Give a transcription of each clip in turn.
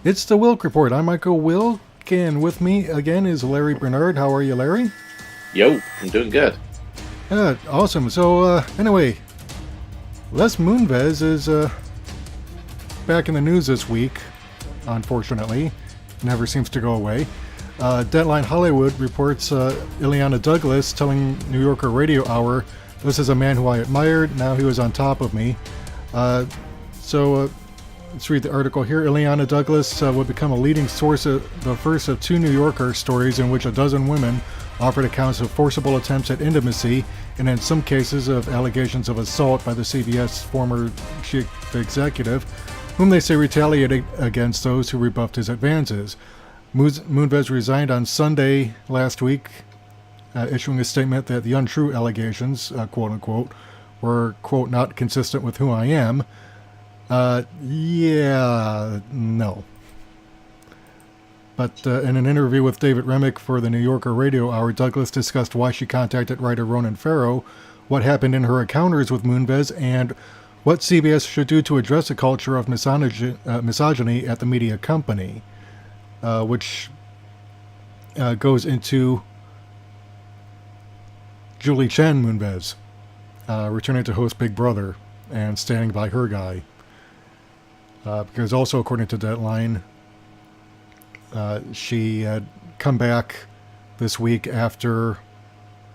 It's the Wilk Report. I'm Michael Wilk, and with me again is Larry Bernard. How are you, Larry? Yo, I'm doing good. Awesome. So, anyway, Les Moonves is back in the news this week, unfortunately. Never seems to go away. Deadline Hollywood reports Ileana Douglas telling New Yorker Radio Hour, "This is a man who I admired, now he was on top of me." Let's read the article here. Ileana Douglas would become a leading source of the first of two New Yorker stories in which a dozen women offered accounts of forcible attempts at intimacy and in some cases of allegations of assault by the CBS former chief executive, whom they say retaliated against those who rebuffed his advances. Moonves resigned on Sunday last week, issuing a statement that the untrue allegations, quote-unquote, were, quote, not consistent with who I am. No. But in an interview with David Remick for the New Yorker Radio Hour, Douglas discussed why she contacted writer Ronan Farrow, what happened in her encounters with Moonves, and what CBS should do to address a culture of misogyny at the media company, which goes into Julie Chen Moonves returning to host Big Brother and standing by her guy. Because also, according to Deadline, she had come back this week after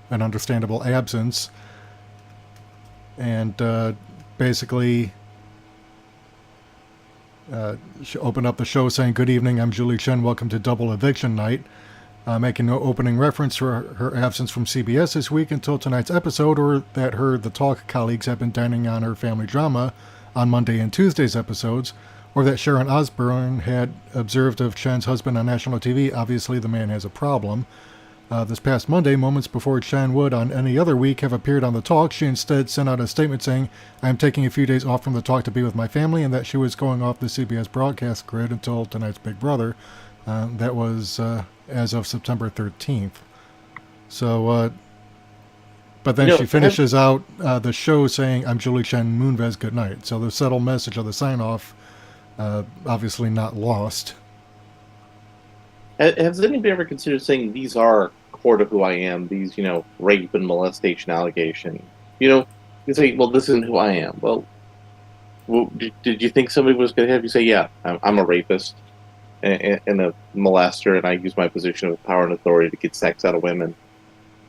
an understandable absence, and basically she opened up the show saying, "Good evening, I'm Julie Chen, welcome to Double Eviction Night," making no opening reference to her absence from CBS this week until tonight's episode, or that her The Talk colleagues have been dining on her family drama on Monday and Tuesday's episodes, or that Sharon Osbourne had observed of Chen's husband on national TV. Obviously, the man has a problem. This past Monday, moments before Chen would on any other week have appeared on The Talk, she instead sent out a statement saying, "I am taking a few days off from The Talk to be with my family," and that she was going off the CBS broadcast grid until tonight's Big Brother. That was as of September 13th. So, but then she finishes out the show saying, "I'm Julie Chen Moonves, good night." So the subtle message of the sign-off, obviously not lost. Has anybody ever considered saying these are core to who I am, these, rape and molestation allegations? You say, well, this isn't who I am. Well, did you think somebody was going to have you say, yeah, I'm a rapist and a molester, and I use my position of power and authority to get sex out of women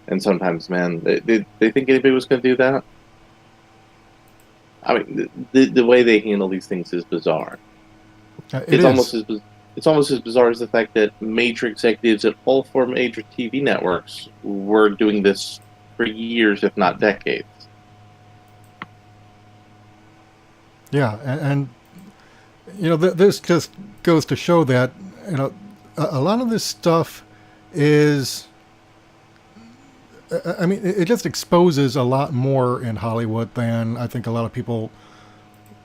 and sometimes men? Did they think anybody was going to do that? I mean, the way they handle these things is bizarre. It's almost as bizarre as the fact that major executives at all four major TV networks were doing this for years, if not decades. Yeah, and this just goes to show that a lot of this stuff is, I mean, it just exposes a lot more in Hollywood than I think a lot of people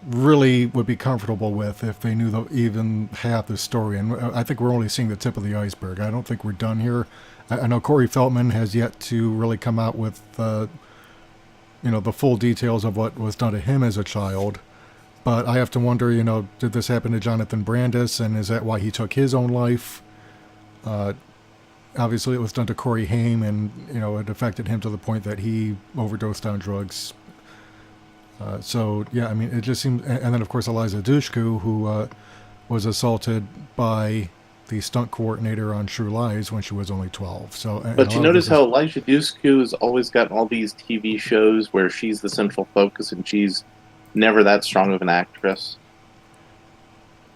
really would be comfortable with if they knew even half the story. And I think we're only seeing the tip of the iceberg. I don't think we're done here. I know Corey Feldman has yet to really come out with the full details of what was done to him as a child. But I have to wonder, did this happen to Jonathan Brandis, and is that why he took his own life? Obviously, it was done to Corey Haim, and it affected him to the point that he overdosed on drugs. It just seems, and then of course Eliza Dushku, who was assaulted by the stunt coordinator on True Lies when she was only 12. So, but you notice how Eliza Dushku has always gotten all these TV shows where she's the central focus, and she's never that strong of an actress.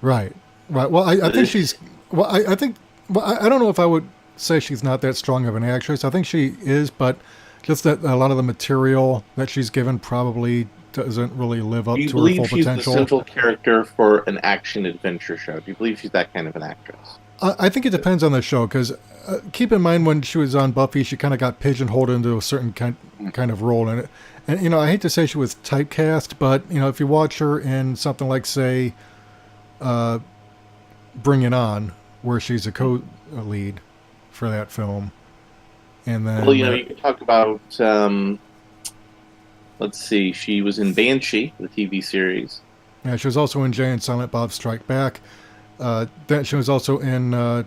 Right. Well, I think she's. Well, I think. Well, I don't know if I would say she's not that strong of an actress. I think she is, but just that a lot of the material that she's given probably doesn't really live up to her full potential. Do you believe she's the central character for an action-adventure show? Do you believe she's that kind of an actress? I think it depends on the show, because keep in mind when she was on Buffy, she kind of got pigeonholed into a certain kind of role in it. And, I hate to say she was typecast, but, if you watch her in something like, say, Bring It On, where she's a co-lead for that film, and then... Well, you can talk about... let's see, she was in Banshee, the TV series. Yeah, she was also in Jay and Silent Bob Strike Back. That she was also in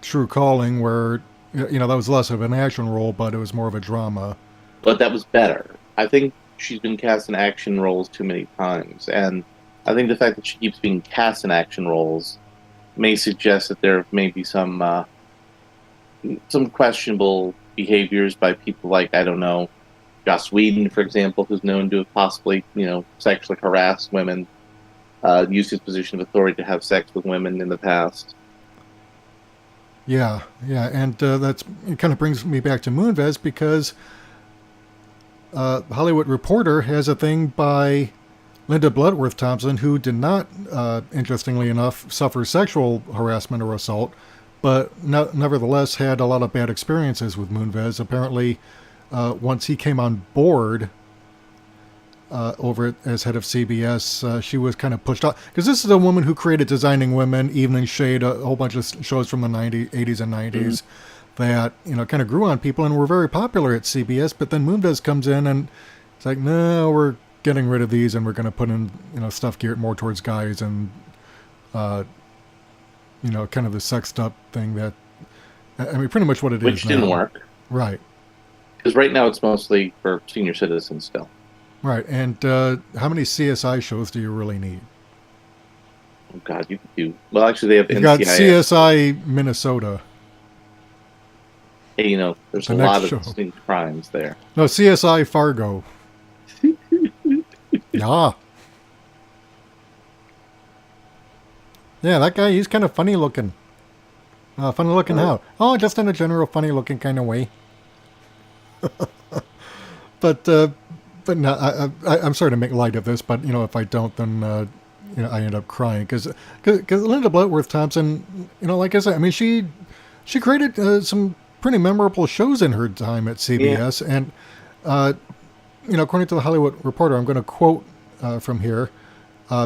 True Calling, where that was less of an action role, but it was more of a drama. But that was better. I think she's been cast in action roles too many times, and I think the fact that she keeps being cast in action roles may suggest that there may be some questionable behaviors by people like, I don't know, Joss Whedon, for example, who's known to have possibly, sexually harassed women, used his position of authority to have sex with women in the past. Yeah, and it kind of brings me back to Moonves, because Hollywood Reporter has a thing by Linda Bloodworth Thompson, who did not, interestingly enough, suffer sexual harassment or assault, but nevertheless had a lot of bad experiences with Moonves. Apparently, once he came on board over as head of CBS, she was kind of pushed off. Because this is a woman who created Designing Women, Evening Shade, a whole bunch of shows from the 80s and 90s that, kind of grew on people and were very popular at CBS. But then Moonves comes in and it's like, no, we're getting rid of these and we're going to put in, stuff geared more towards guys and, kind of the sexed up thing that, pretty much what it is. Which didn't work. Right. Because right now it's mostly for senior citizens still. Right, and how many CSI shows do you really need? Oh God, you could do well. Actually, they have NCIS. Got CSI Minnesota. Hey, there's a lot of distinct crimes there. No, CSI Fargo. Yeah. Yeah, that guy, he's kind of funny looking. Funny looking how? Oh, just in a general funny looking kind of way. But no, I'm sorry to make light of this, but if I don't, then I end up crying because Linda Bloodworth Thompson, like I said, she created some pretty memorable shows in her time at CBS, and according to the Hollywood Reporter, I'm going to quote from here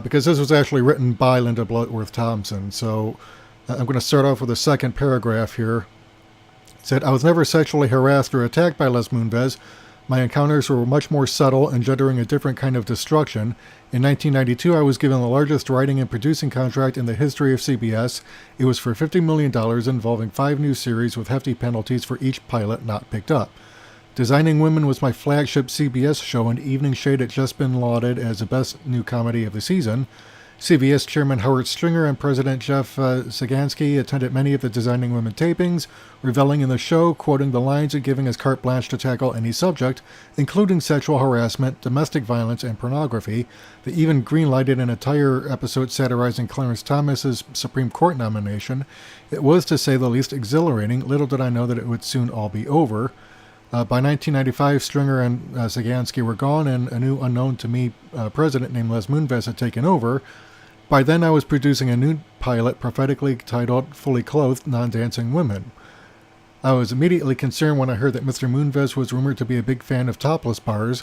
because this was actually written by Linda Bloodworth Thompson. So I'm going to start off with a second paragraph here. It said, "I was never sexually harassed or attacked by Les Moonves. My encounters were much more subtle, engendering a different kind of destruction. In 1992, I was given the largest writing and producing contract in the history of CBS. It was for $50 million, involving 5 new series with hefty penalties for each pilot not picked up. Designing Women was my flagship CBS show, and Evening Shade had just been lauded as the best new comedy of the season. CBS Chairman Howard Stringer and President Jeff Sagansky attended many of the Designing Women tapings, reveling in the show, quoting the lines, and giving us carte blanche to tackle any subject, including sexual harassment, domestic violence, and pornography. They even greenlighted an entire episode satirizing Clarence Thomas's Supreme Court nomination. It was, to say the least, exhilarating. Little did I know that it would soon all be over. By 1995, Stringer and Sagansky were gone, and a new unknown to me president named Les Moonves had taken over. By then, I was producing a new pilot prophetically titled Fully Clothed Non-Dancing Women. I was immediately concerned when I heard that Mr. Moonves was rumored to be a big fan of topless bars.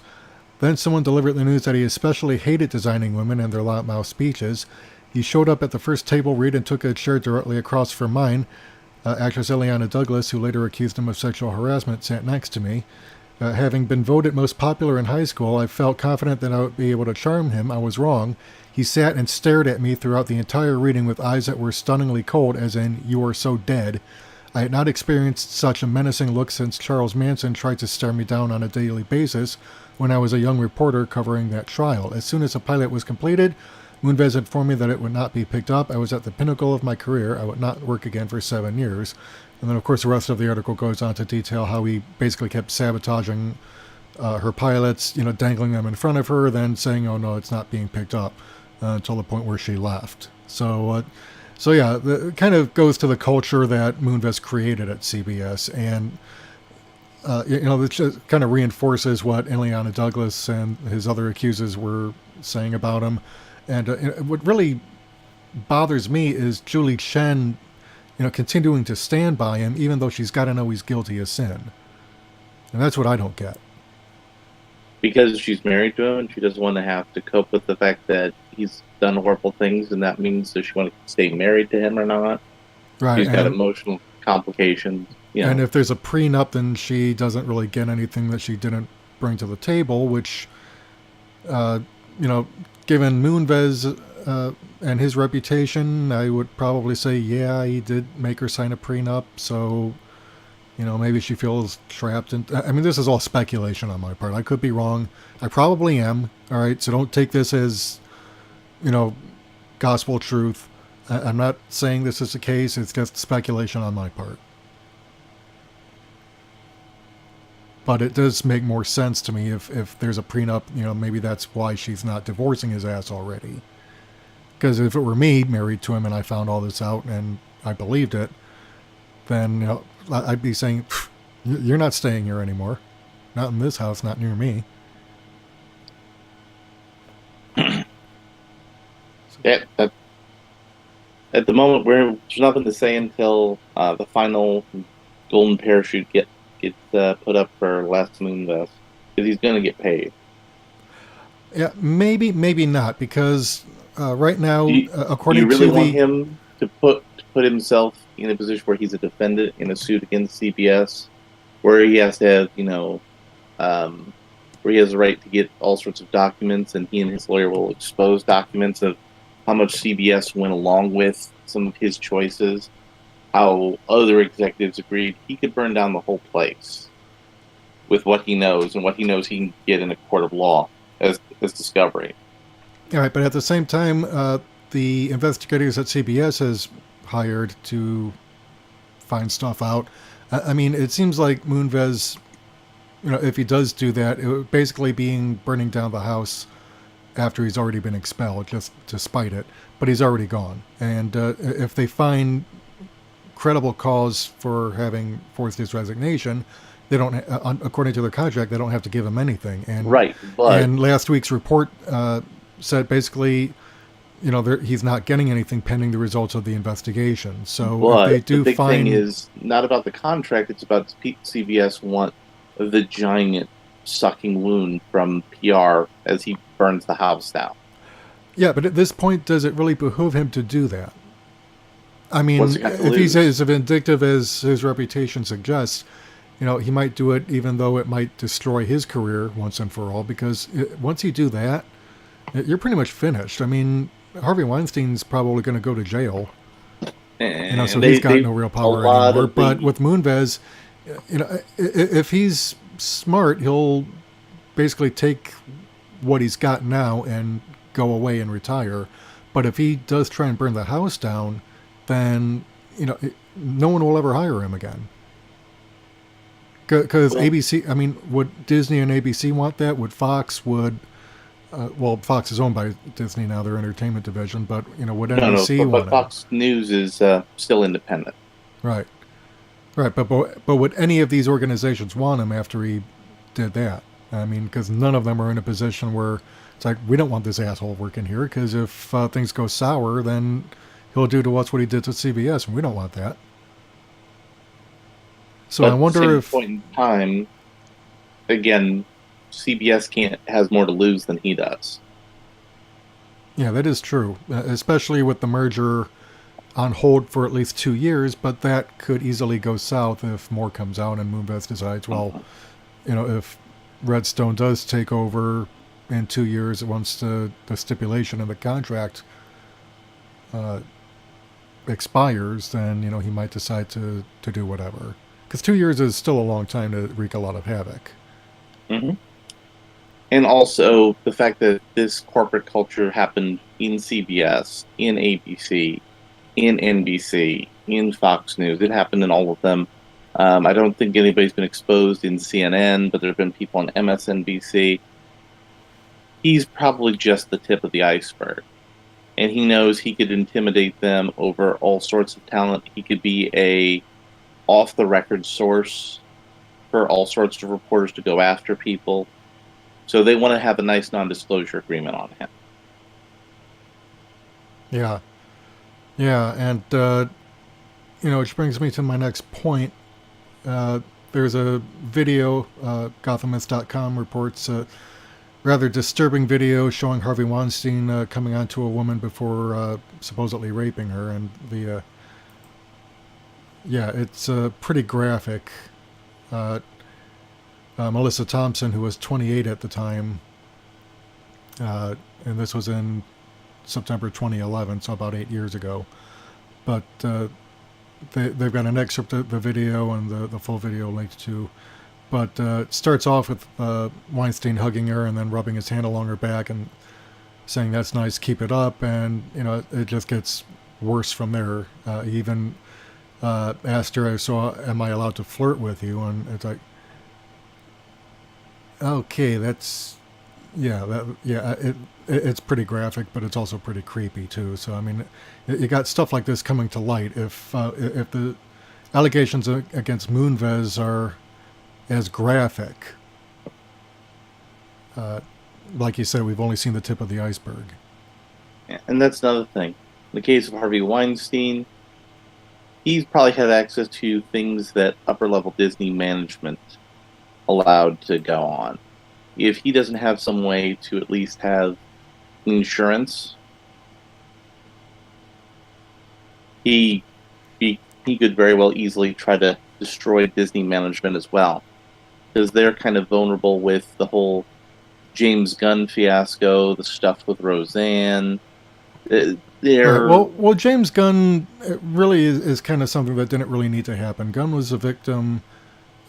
Then someone delivered the news that he especially hated Designing Women and their loudmouth speeches. He showed up at the first table read and took a chair directly across from mine. Actress Ileana Douglas, who later accused him of sexual harassment, sat next to me. Having been voted most popular in high school, I felt confident that I would be able to charm him. I was wrong. He sat and stared at me throughout the entire reading with eyes that were stunningly cold, as in, "You are so dead." I had not experienced such a menacing look since Charles Manson tried to stare me down on a daily basis when I was a young reporter covering that trial. As soon as the pilot was completed, Moonves informed me that it would not be picked up. I was at the pinnacle of my career. I would not work again for 7 years. And then, of course, the rest of the article goes on to detail how he basically kept sabotaging her pilots, dangling them in front of her, then saying, "Oh no, it's not being picked up," until the point where she left. So yeah, it kind of goes to the culture that Moonves created at CBS, and it just kind of reinforces what Ileana Douglas and his other accusers were saying about him. And what really bothers me is Julie Chen, continuing to stand by him, even though she's got to know he's guilty of sin. And that's what I don't get. Because she's married to him and she doesn't want to have to cope with the fact that he's done horrible things, and that means does she want to stay married to him or not? Right. She's got emotional complications. And if there's a prenup, then she doesn't really get anything that she didn't bring to the table, which, given Moonves' and his reputation, I would probably say, yeah, he did make her sign a prenup, so, maybe she feels trapped. I mean, this is all speculation on my part. I could be wrong. I probably am. All right, so don't take this as, gospel truth. I'm not saying this is the case. It's just speculation on my part. But it does make more sense to me if there's a prenup, maybe that's why she's not divorcing his ass already. Because if it were me, married to him, and I found all this out and I believed it, then, I'd be saying, you're not staying here anymore. Not in this house, not near me. Yeah, at the moment, there's nothing to say until the final golden parachute gets put up for Les Moonves, because he's going to get paid. Yeah, maybe not, because right now, according to you really to want him to put himself in a position where he's a defendant in a suit against CBS, where he has to have, where he has the right to get all sorts of documents, and he and his lawyer will expose documents of how much CBS went along with some of his choices, how other executives agreed he could burn down the whole place with what he knows, and what he knows he can get in a court of law as discovery. All right, but at the same time, the investigators at CBS has hired to find stuff out. I mean, it seems like Moonves, if he does do that, it would basically being burning down the house after he's already been expelled, just to spite it. But he's already gone. And if they find credible cause for having forced his resignation, they don't, according to their contract, they don't have to give him anything. And right, but and last week's report said basically, he's not getting anything pending the results of the investigation. So if they do the big find, thing is not about the contract; it's about CBS want the giant sucking wound from PR as he burns the house down. Yeah, but at this point, does it really behoove him to do that? I mean, if he's as vindictive as his reputation suggests, he might do it even though it might destroy his career once and for all, because once you do that, you're pretty much finished. I mean, Harvey Weinstein's probably going to go to jail, so he's got no real power anymore. But with Moonves, if he's smart, he'll basically take what he's got now and go away and retire. But if he does try and burn the house down, then no one will ever hire him again. Because ABC, I mean, would Disney and ABC want that? Would Fox? Would Fox is owned by Disney now, their entertainment division. But would NBC want it? But Fox News is still independent. Right. But would any of these organizations want him after he did that? I mean, because none of them are in a position where it's like, we don't want this asshole working here, because if things go sour, then he'll do to us what he did to CBS, and we don't want that. So I wonder at the if... point in time, again, CBS has more to lose than he does. Yeah, that is true, especially with the merger on hold for at least 2 years, but that could easily go south if more comes out and Moonves decides, if Redstone does take over in 2 years, once the stipulation of the contract expires, then, he might decide to do whatever. Because 2 years is still a long time to wreak a lot of havoc. Mm-hmm. And also the fact that this corporate culture happened in CBS, in ABC, in NBC, in Fox News. It happened in all of them. I don't think anybody's been exposed in CNN, but there have been people on MSNBC. He's probably just the tip of the iceberg. And he knows he could intimidate them over all sorts of talent. He could be a off-the-record source for all sorts of reporters to go after people. So they want to have a nice non-disclosure agreement on him. Yeah. Yeah, and, which brings me to my next point. There's a video, Gothamist.com reports a rather disturbing video showing Harvey Weinstein coming on to a woman before supposedly raping her, and it's pretty graphic. Melissa Thompson, who was 28 at the time, and this was in September 2011, so about 8 years ago. But they've got an excerpt of the video and the full video linked to. But it starts off with Weinstein hugging her and then rubbing his hand along her back and saying, "That's nice, keep it up." And, it just gets worse from there. He even asked her, "So am I allowed to flirt with you?" And it's like, okay, that's, it's pretty graphic, but it's also pretty creepy too. So I mean, you got stuff like this coming to light. If the allegations against Moonves are as graphic, like you said, we've only seen the tip of the iceberg. And that's another thing. In the case of Harvey Weinstein, he's probably had access to things that upper-level Disney management allowed to go on. If he doesn't have some way to at least have insurance, he could very well easily try to destroy Disney management as well, because they're kind of vulnerable with the whole James Gunn fiasco, the stuff with Roseanne. Well, James Gunn really is kind of something that didn't really need to happen. Gunn was a victim,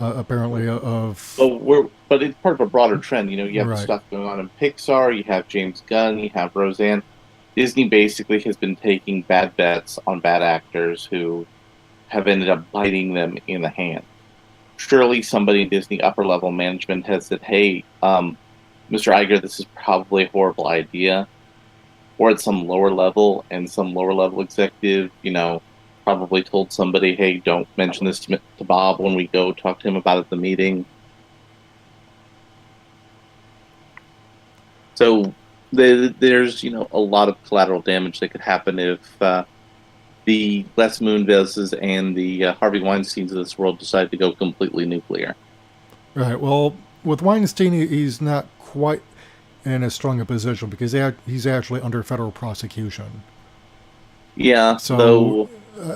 apparently, of. But it's part of a broader trend. You have Right. stuff going on in Pixar. You have James Gunn. You have Roseanne. Disney basically has been taking bad bets on bad actors who have ended up biting them in the hand. Surely somebody in Disney upper level management has said, "Hey, Mr. Iger, this is probably a horrible idea." Or at some lower level, and some lower level executive, probably told somebody, "Hey, don't mention this to Bob when we go talk to him about it at the meeting." So there's a lot of collateral damage that could happen if the Les Moonveses and the Harvey Weinsteins of this world decide to go completely nuclear. Right. Well, with Weinstein, he's not quite in as strong a position because he's actually under federal prosecution. Yeah. So,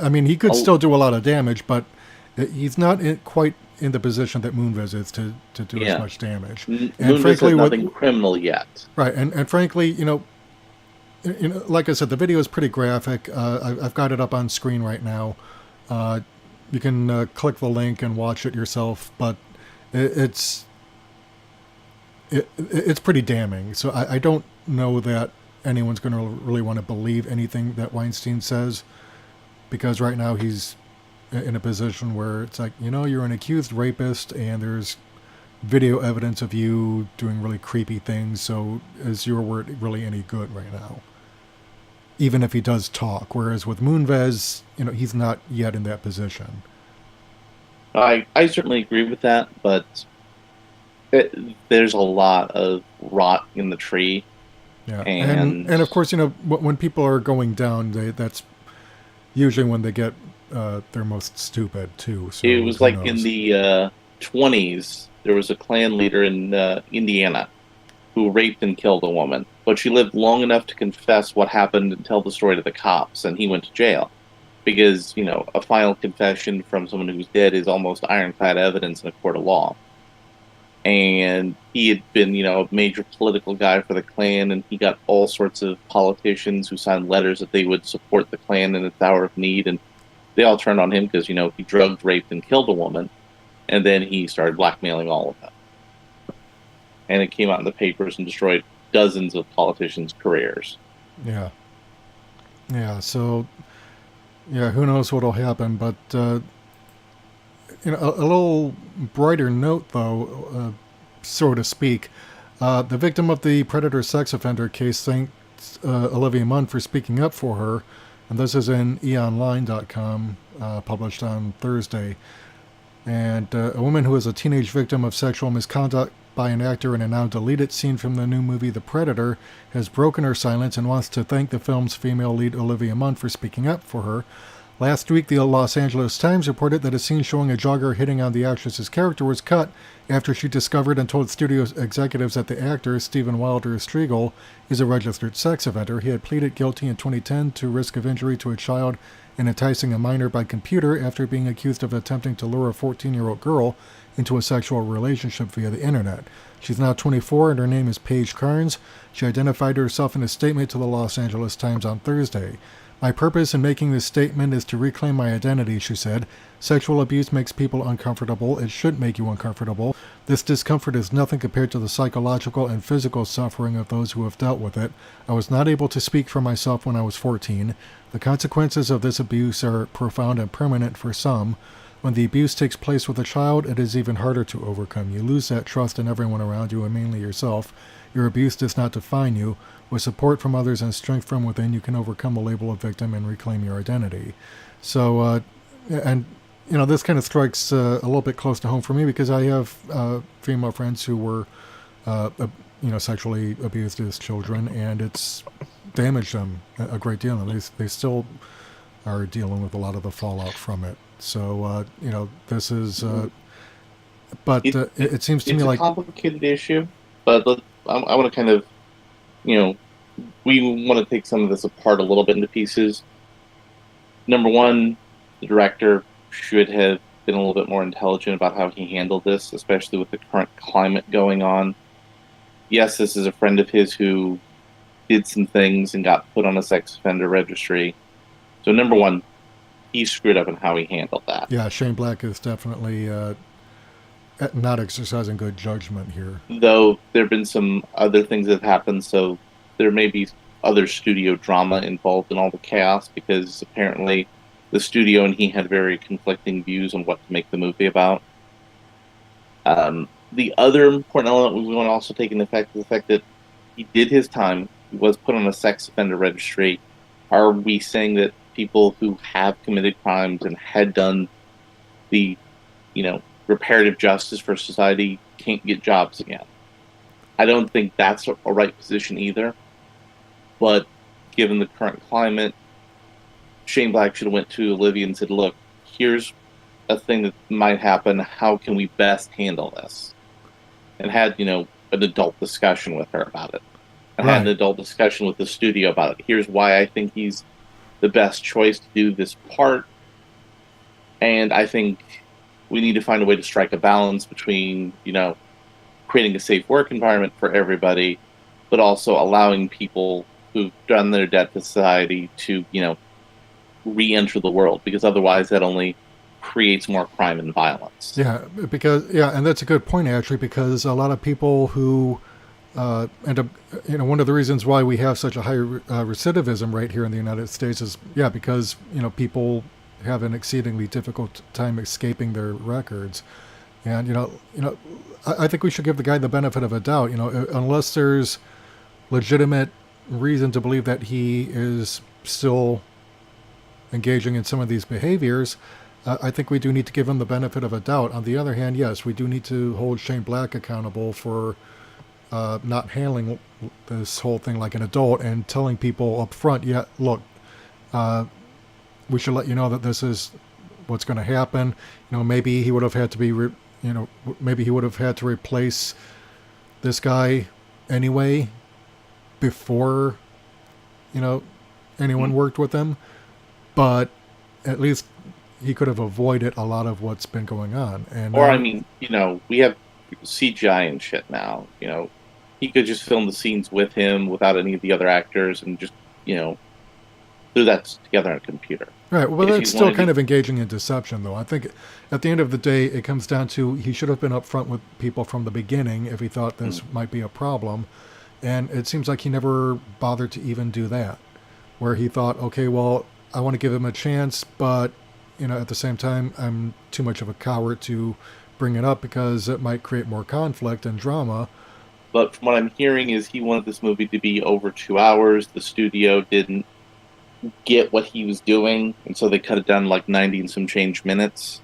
I mean, he could still do a lot of damage, but he's not quite in the position that Moonves is to do as much damage. And frankly, has nothing criminal yet. Right. And frankly, like I said, the video is pretty graphic. I've got it up on screen right now. You can click the link and watch it yourself, but it's pretty damning. So I don't know that anyone's going to really want to believe anything that Weinstein says, because right now he's in a position where it's like, you're an accused rapist and there's video evidence of you doing really creepy things. So is your word really any good right now? Even if he does talk. Whereas with Moonves, he's not yet in that position. I certainly agree with that, but there's a lot of rot in the tree. Yeah, and of course, when people are going down, that's usually when they get their most stupid too. So it was like in the 20s, there was a Klan leader in Indiana who raped and killed a woman, but she lived long enough to confess what happened and tell the story to the cops, and he went to jail. Because, a final confession from someone who's dead is almost ironclad evidence in a court of law. And he had been, a major political guy for the Klan, and he got all sorts of politicians who signed letters that they would support the Klan in its hour of need, and they all turned on him because, he drugged, raped, and killed a woman, and then he started blackmailing all of them. And it came out in the papers and destroyed dozens of politicians' careers. Yeah. Yeah, so... Yeah, who knows what'll happen, but a little brighter note, though, so to speak. The victim of the predator sex offender case thanked Olivia Munn for speaking up for her, and this is in eonline.com, published on Thursday. And a woman who is a teenage victim of sexual misconduct by an actor in a now deleted scene from the new movie The Predator has broken her silence and wants to thank the film's female lead Olivia Munn for speaking up for her. Last week, the Los Angeles Times reported that a scene showing a jogger hitting on the actress's character was cut after she discovered and told studio executives that the actor, Stephen Wilder Striegel, is a registered sex offender. He had pleaded guilty in 2010 to risk of injury to a child and enticing a minor by computer after being accused of attempting to lure a 14-year-old girl into a sexual relationship via the internet. She's now 24 and her name is Paige Carnes. She identified herself in a statement to the Los Angeles Times on Thursday. My purpose in making this statement is to reclaim my identity, she said. Sexual abuse makes people uncomfortable. It should make you uncomfortable. This discomfort is nothing compared to the psychological and physical suffering of those who have dealt with it. I was not able to speak for myself when I was 14. The consequences of this abuse are profound and permanent for some. When the abuse takes place with a child, it is even harder to overcome. You lose that trust in everyone around you and mainly yourself. Your abuse does not define you. With support from others and strength from within, you can overcome the label of victim and reclaim your identity. So, this kind of strikes a little bit close to home for me because I have female friends who were, sexually abused as children, and it's damaged them a great deal, and they still are dealing with a lot of the fallout from it. So, this is, it seems to me like it's a complicated issue, but I want to kind of, we want to take some of this apart a little bit into pieces. Number one, the director should have been a little bit more intelligent about how he handled this, especially with the current climate going on. Yes, this is a friend of his who did some things and got put on a sex offender registry. So number one, he screwed up in how he handled that. Yeah, Shane Black is definitely not exercising good judgment here. Though there have been some other things that have happened, so there may be other studio drama involved in all the chaos, because apparently the studio and he had very conflicting views on what to make the movie about. The other important element we want to also take into effect is the fact that he did his time. He was put on a sex offender registry. Are we saying that people who have committed crimes and had done the, reparative justice for society can't get jobs again? I don't think that's a right position either. But given the current climate, Shane Black should have went to Olivia and said, look, here's a thing that might happen. How can we best handle this? And had, an adult discussion with her about it. And Right. had an adult discussion with the studio about it. Here's why I think he's the best choice to do this part. And I think we need to find a way to strike a balance between, creating a safe work environment for everybody, but also allowing people who've done their debt to society to, re-enter the world, because otherwise that only creates more crime and violence. Yeah, and that's a good point, actually, because a lot of people who end up, one of the reasons why we have such a high recidivism rate here in the United States is, because, people have an exceedingly difficult time escaping their records. And, I think we should give the guy the benefit of a doubt, unless there's legitimate reason to believe that he is still engaging in some of these behaviors. I think we do need to give him the benefit of a doubt. On the other hand, yes, we do need to hold Shane Black accountable for not handling this whole thing like an adult and telling people up front, look, we should let you know that this is what's going to happen. Maybe he would have had to be, maybe he would have had to replace this guy anyway before, anyone worked with him. But at least he could have avoided a lot of what's been going on. And we have CGI and shit now. He could just film the scenes with him without any of the other actors and just, do that together on a computer. Right. Well, that's still kind of engaging in deception, though. I think at the end of the day, it comes down to he should have been upfront with people from the beginning if he thought this might be a problem. And it seems like he never bothered to even do that, where he thought, okay, well, I want to give him a chance, but, at the same time, I'm too much of a coward to bring it up because it might create more conflict and drama. But from what I'm hearing is he wanted this movie to be over 2 hours. The studio didn't get what he was doing, and so they cut it down to like 90 and some change minutes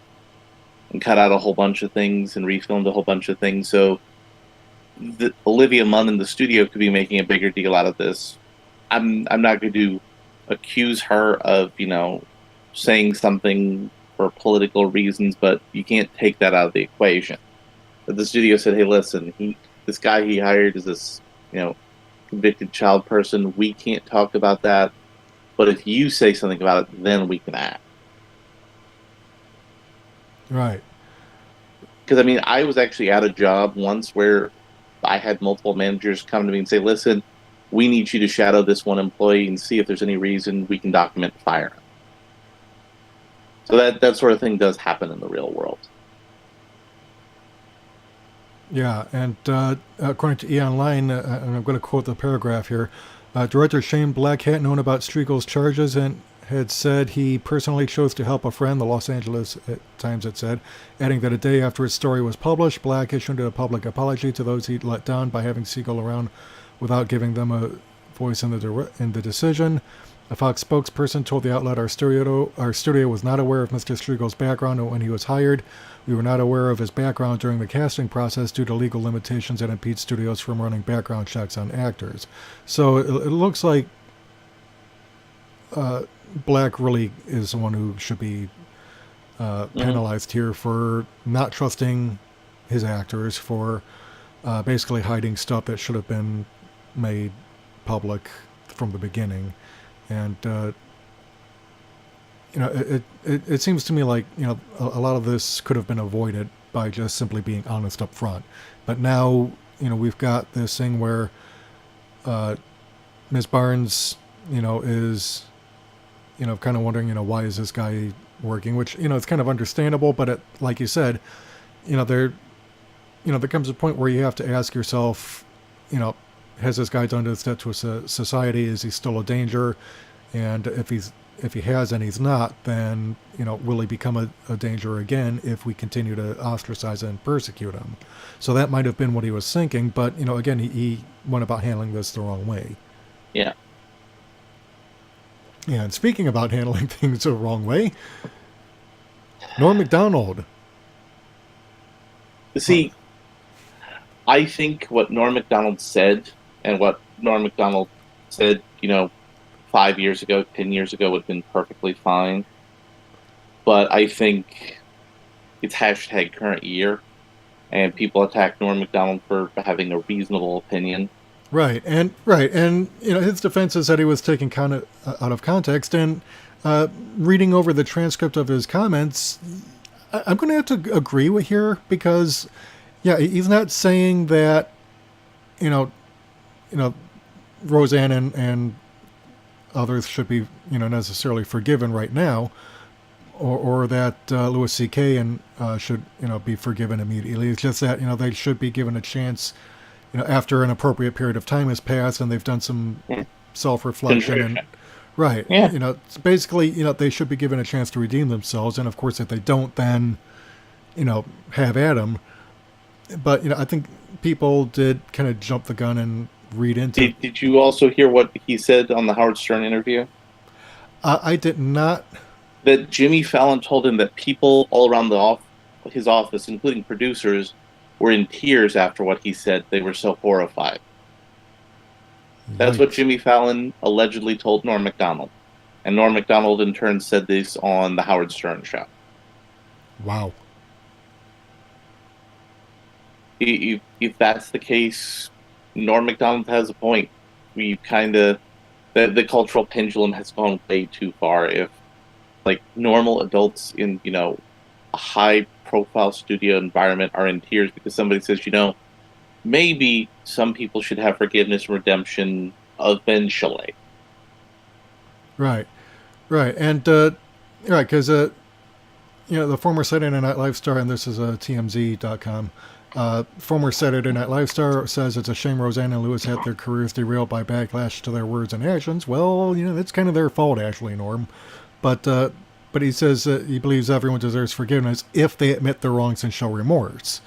and cut out a whole bunch of things and refilmed a whole bunch of things. So Olivia Munn in the studio could be making a bigger deal out of this. I'm not going to accuse her of, saying something for political reasons, but you can't take that out of the equation. But the studio said, hey, listen, this guy he hired is this, convicted child person. We can't talk about that. But if you say something about it, then we can act. Right. Because, I mean, I was actually at a job once where I had multiple managers come to me and say, listen, we need you to shadow this one employee and see if there's any reason we can document fire him. So that sort of thing does happen in the real world. Yeah, and according to E! Online, and I'm going to quote the paragraph here, Director Shane Black had known about Striegel's charges and had said he personally chose to help a friend, the Los Angeles Times had said, adding that a day after his story was published, Black issued a public apology to those he'd let down by having Siegel around without giving them a voice in the decision. A Fox spokesperson told the outlet our studio was not aware of Mr. Striegel's background when he was hired. We were not aware of his background during the casting process due to legal limitations that impede studios from running background checks on actors. So it looks like Black really is the one who should be penalized here for not trusting his actors, for basically hiding stuff that should have been made public from the beginning. And it seems to me like a lot of this could have been avoided by just simply being honest up front. But now we've got this thing where Ms. Barnes is kind of wondering why is this guy working, which it's kind of understandable, but like you said, there comes a point where you have to ask yourself, has this guy done this to a society? Is he still a danger? And if he has and he's not, then will he become a danger again if we continue to ostracize and persecute him? So that might have been what he was thinking, but again, he went about handling this the wrong way. Yeah. Yeah, and speaking about handling things the wrong way, Norm Macdonald. See, I think what Norm Macdonald said and what Norm Macdonald said, 5 years ago, 10 years ago would have been perfectly fine. But I think it's hashtag current year, and people attack Norm Macdonald for having a reasonable opinion. Right, and his defense is that he was taken out of context, and reading over the transcript of his comments, I'm going to have to agree with here, because he's not saying that Roseanne and others should be necessarily forgiven right now, or that Louis C.K. and should be forgiven immediately. It's just that they should be given a chance after an appropriate period of time has passed and they've done some self-reflection and right. It's basically they should be given a chance to redeem themselves, and of course if they don't, then have at them. But I think people did kind of jump the gun and read into. Did you also hear what he said on the Howard Stern interview? I did not. That Jimmy Fallon told him that people all around his office, including producers, were in tears after what he said. They were so horrified. That's what Jimmy Fallon allegedly told Norm Macdonald. And Norm Macdonald in turn said this on the Howard Stern show. Wow. If that's the case, Norm Macdonald has a point. We've kind of... The cultural pendulum has gone way too far. If, normal adults in, a high-profile studio environment are in tears because somebody says, maybe some people should have forgiveness and redemption eventually. Right. And, because, the former Saturday Night Live star, and this is TMZ.com, former Saturday Night Live star says it's a shame Roseanne and Louis had their careers derailed by backlash to their words and actions. Well, it's kind of their fault, actually, Norm. But he says he believes everyone deserves forgiveness if they admit their wrongs and show remorse.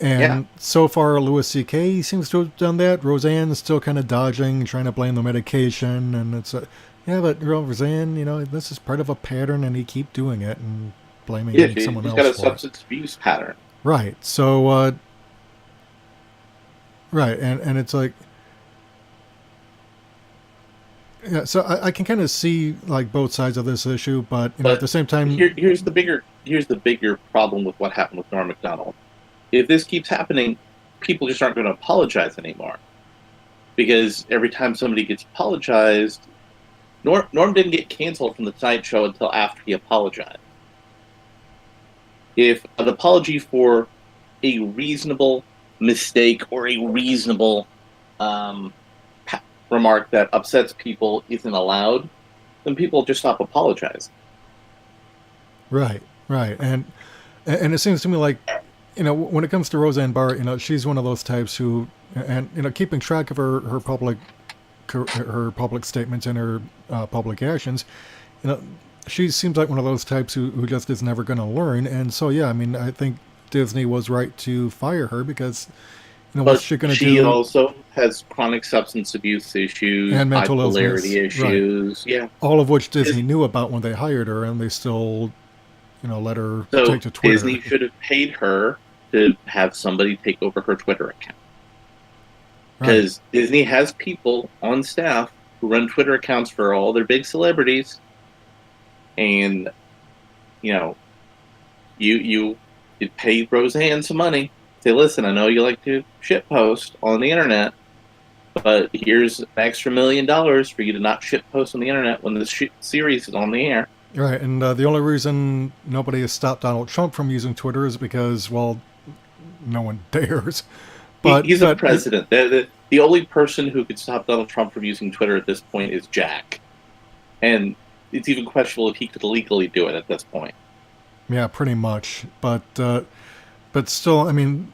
And so far, Louis C.K. seems to have done that. Roseanne is still kind of dodging, trying to blame the medication. And it's, but Roseanne, this is part of a pattern, and he keep doing it and blaming someone else for it. He's got a substance abuse pattern. Right. So, right. And it's like, so I can kind of see both sides of this issue, but, at the same time, here's the bigger problem with what happened with Norm Macdonald. If this keeps happening, people just aren't going to apologize anymore, because every time somebody gets apologized, Norm didn't get canceled from the Tonight Show until after he apologized. if an apology for a reasonable mistake or a reasonable um, remark that upsets people isn't allowed, then people just stop apologizing. Right, right, and it seems to me like, when it comes to Roseanne Barr, she's one of those types who, and keeping track of her public statements and her public actions, she seems like one of those types who just is never going to learn. And so, yeah, I mean, I think Disney was right to fire her because, what's she going to do? She also has chronic substance abuse issues, and mental bipolarity illness issues. Right. Yeah, all of which Disney knew about when they hired her, and they still, let her take to Twitter. Disney should have paid her to have somebody take over her Twitter account. Because Disney has people on staff who run Twitter accounts for all their big celebrities, and you pay Roseanne some money. Say, listen, I know you like to shitpost on the internet, but here's an extra $1 million for you to not shitpost on the internet when this series is on the air. Right, and the only reason nobody has stopped Donald Trump from using Twitter is because, well, no one dares. But he's a president. The only person who could stop Donald Trump from using Twitter at this point is Jack. And it's even questionable if he could legally do it at this point. Yeah, pretty much. But still, I mean,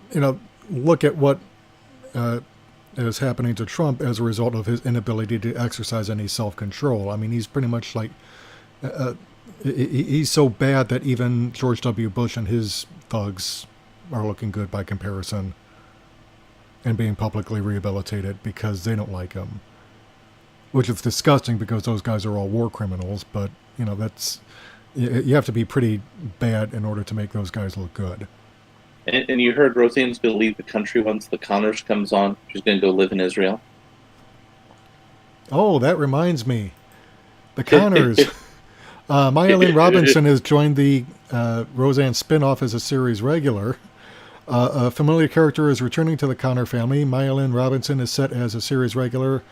look at what is happening to Trump as a result of his inability to exercise any self-control. I mean, he's pretty much like, he's so bad that even George W. Bush and his thugs are looking good by comparison and being publicly rehabilitated because they don't like him. Which is disgusting because those guys are all war criminals, but, that's, you have to be pretty bad in order to make those guys look good. And you heard Roseanne's going to leave the country once the Connors comes on. She's going to go live in Israel. Oh, that reminds me. The Connors. Maya Robinson has joined the Roseanne spinoff as a series regular. A familiar character is returning to the Connor family. Maya Robinson is set as a series regular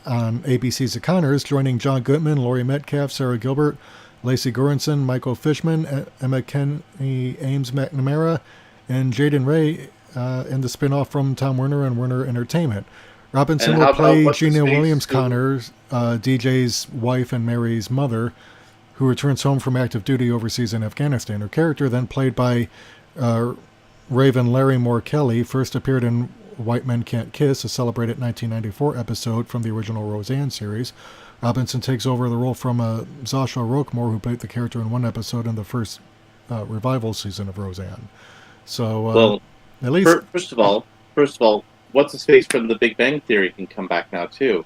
on ABC's The Connors, joining John Goodman, Laurie Metcalf, Sarah Gilbert, Lacey Goranson, Michael Fishman, Emma Kenny, Ames McNamara, and Jaden Ray in the spinoff from Tom Werner and Werner Entertainment. Robinson will play Gina Williams Connors, DJ's wife and Mary's mother, who returns home from active duty overseas in Afghanistan. Her character, then played by Raven Larry Moore Kelly, first appeared in White Men Can't Kiss, a celebrated 1994 episode from the original Roseanne series. Robinson takes over the role from Sasha Roquemore, who played the character in one episode in the first revival season of Roseanne. So, at least first of all, what's his face from The Big Bang Theory can come back now too,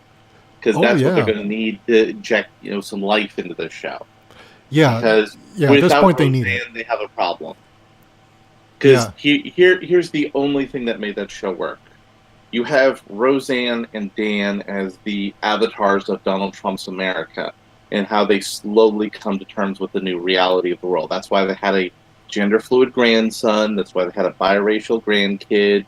because that's what they're going to need to inject some life into this show. Yeah, because at this point Roseanne, they need it. They have a problem. Because here's the only thing that made that show work. You have Roseanne and Dan as the avatars of Donald Trump's America and how they slowly come to terms with the new reality of the world. That's why they had a gender-fluid grandson. That's why they had a biracial grandkid.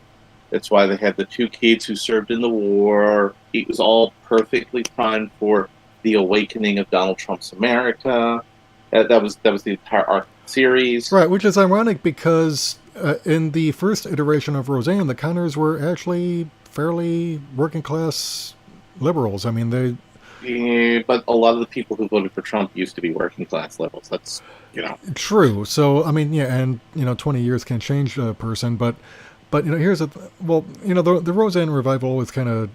That's why they had the two kids who served in the war. It was all perfectly primed for the awakening of Donald Trump's America. That was the entire arc series. Right, which is ironic because in the first iteration of Roseanne, the Connors were actually fairly working-class liberals. I mean, they... Yeah, but a lot of the people who voted for Trump used to be working-class liberals. That's, True. So, I mean, yeah, and, 20 years can change a person, but here's the Roseanne revival was kind of...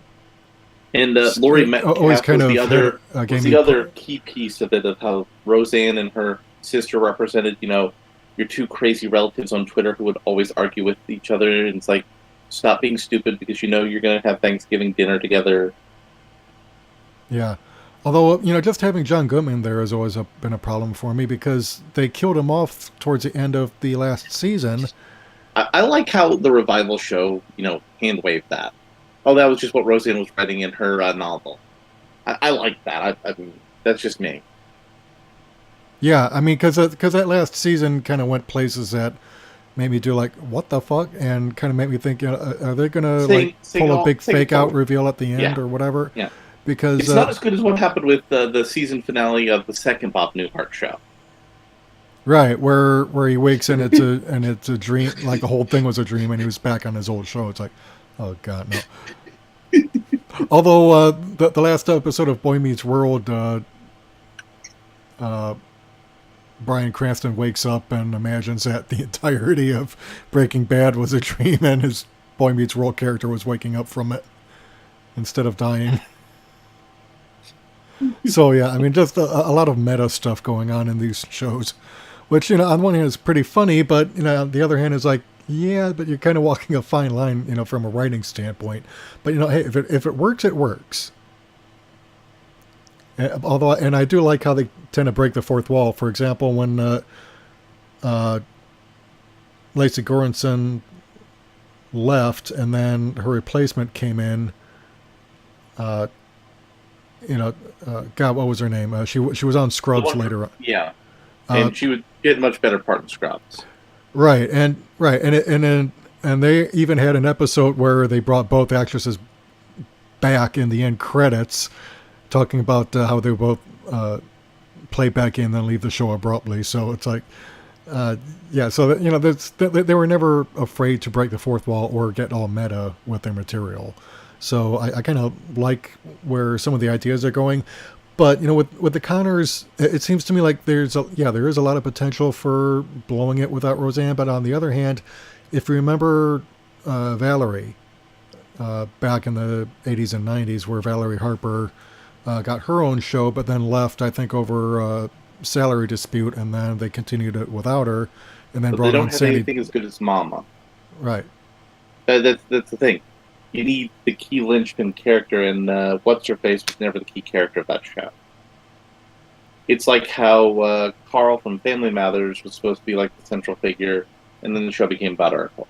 And Laurie Metcalf always kind was of the other key piece of it, of how Roseanne and her sister represented, your two crazy relatives on Twitter who would always argue with each other. And it's like, stop being stupid because you're going to have Thanksgiving dinner together. Yeah. Although, just having John Goodman there has always been a problem for me because they killed him off towards the end of the last season. I like how the revival show, hand-waved that. Oh, that was just what Roseanne was writing in her novel. I like that. I mean, that's just me. Yeah, I mean, because that last season kind of went places that made me do like, what the fuck? And kind of made me think, are they going to pull a big fake-out reveal at the end or whatever? Yeah. Because it's not as good as what happened with the season finale of the second Bob Newhart show. Right, where he wakes and it's a dream, like the whole thing was a dream, and he was back on his old show. It's like, oh god, no. Although the last episode of Boy Meets World, Bryan Cranston wakes up and imagines that the entirety of Breaking Bad was a dream, and his Boy Meets World character was waking up from it instead of dying. So yeah, I mean, just a lot of meta stuff going on in these shows, which, on one hand is pretty funny, but on the other hand is like, yeah, but you're kind of walking a fine line, from a writing standpoint. But hey, if it works, it works. Although, and I do like how they tend to break the fourth wall. For example, when Lacey Goranson left, and then her replacement came in. God, what was her name? She was on Scrubs later on. Yeah, and she would get a much better part in Scrubs. Right, and they even had an episode where they brought both actresses back in the end credits, talking about how they both play back in and then leave the show abruptly. So it's like, yeah, so they were never afraid to break the fourth wall or get all meta with their material. So I kind of like where some of the ideas are going. But, with the Connors, it seems to me like there is a lot of potential for blowing it without Roseanne. But on the other hand, if you remember Valerie back in the 80s and 90s, where Valerie Harper got her own show, but then left, I think, over a salary dispute, and then they continued it without her, and then but brought they don't on have Sandy. anything as good as Mama. Right. That's the thing. You need the key linchpin character, and What's-Her-Face was never the key character of that show. It's like how Carl from Family Matters was supposed to be like the central figure, and then the show became about Urkel.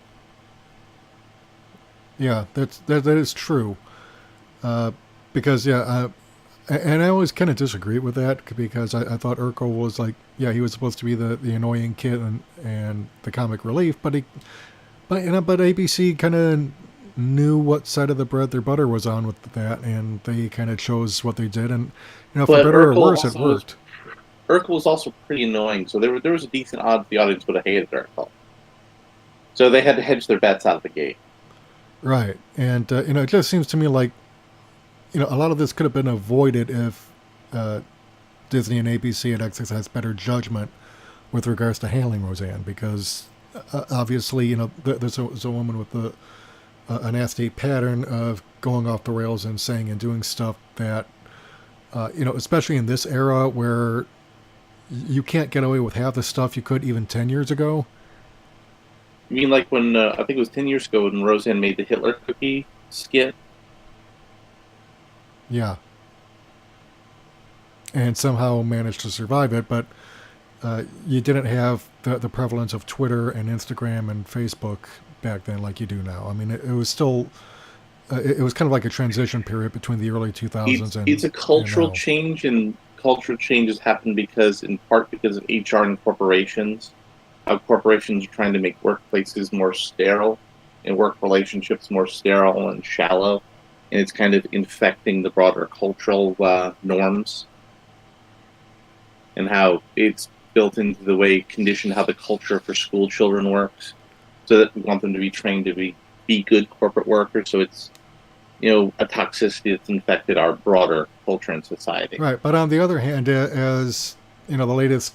Yeah, that is true. Because, and I always kind of disagree with that, because I thought Urkel was like, he was supposed to be the annoying kid and the comic relief, but ABC kind of knew what side of the bread their butter was on with that, and they kind of chose what they did, and for better or worse, it worked. Urkel was also pretty annoying, so there was a decent odds the audience would have hated Urkel. So they had to hedge their bets out of the gate. Right, and it just seems to me like a lot of this could have been avoided if Disney and ABC had exercised better judgment with regards to handling Roseanne, because obviously there's a woman with a nasty pattern of going off the rails and saying and doing stuff that especially in this era where you can't get away with half the stuff you could even 10 years ago. You mean like when I think it was 10 years ago when Roseanne made the Hitler cookie skit? Yeah. And somehow managed to survive it, but you didn't have the prevalence of Twitter and Instagram and Facebook back then like you do now. I mean, it was still, it was kind of like a transition period between the early 2000s it's a cultural change, and cultural changes happen in part because of HR and corporations. How corporations are trying to make workplaces more sterile and work relationships more sterile and shallow, and it's kind of infecting the broader cultural norms, and how it's built into the way, conditioned how the culture for school children works, so that we want them to be trained to be good corporate workers. So it's a toxicity that's infected our broader culture and society. Right, but on the other hand, as the latest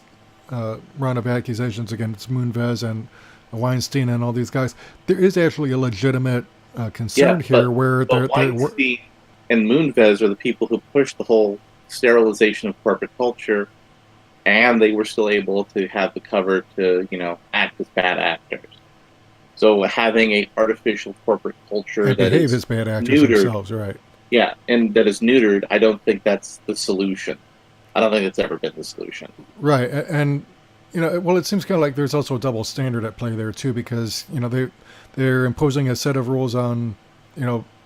round of accusations against Moonves and Weinstein and all these guys, there is actually a legitimate concern here where Weinstein and Moonves are the people who pushed the whole sterilization of corporate culture, and they were still able to have the cover to act as bad actors. So having a artificial corporate culture and that behave is as bad actors neutered, themselves, right? Yeah, and that is neutered. I don't think that's the solution. I don't think it's ever been the solution. Right, and well, it seems kind of like there's also a double standard at play there too, because they're imposing a set of rules on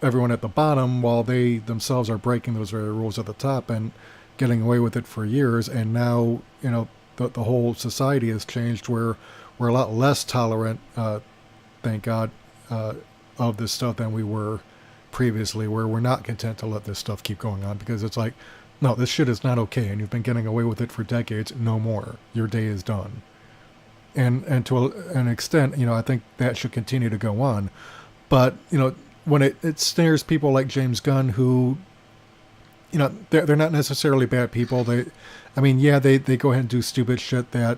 everyone at the bottom, while they themselves are breaking those very rules at the top and getting away with it for years. And now the whole society has changed, where we're a lot less tolerant, thank God, of this stuff than we were previously, where we're not content to let this stuff keep going on, because it's like, no, this shit is not okay, and you've been getting away with it for decades. No more. Your day is done. and to an extent, I think that should continue to go on. But when it snares people like James Gunn, who they're not necessarily bad people. They go ahead and do stupid shit that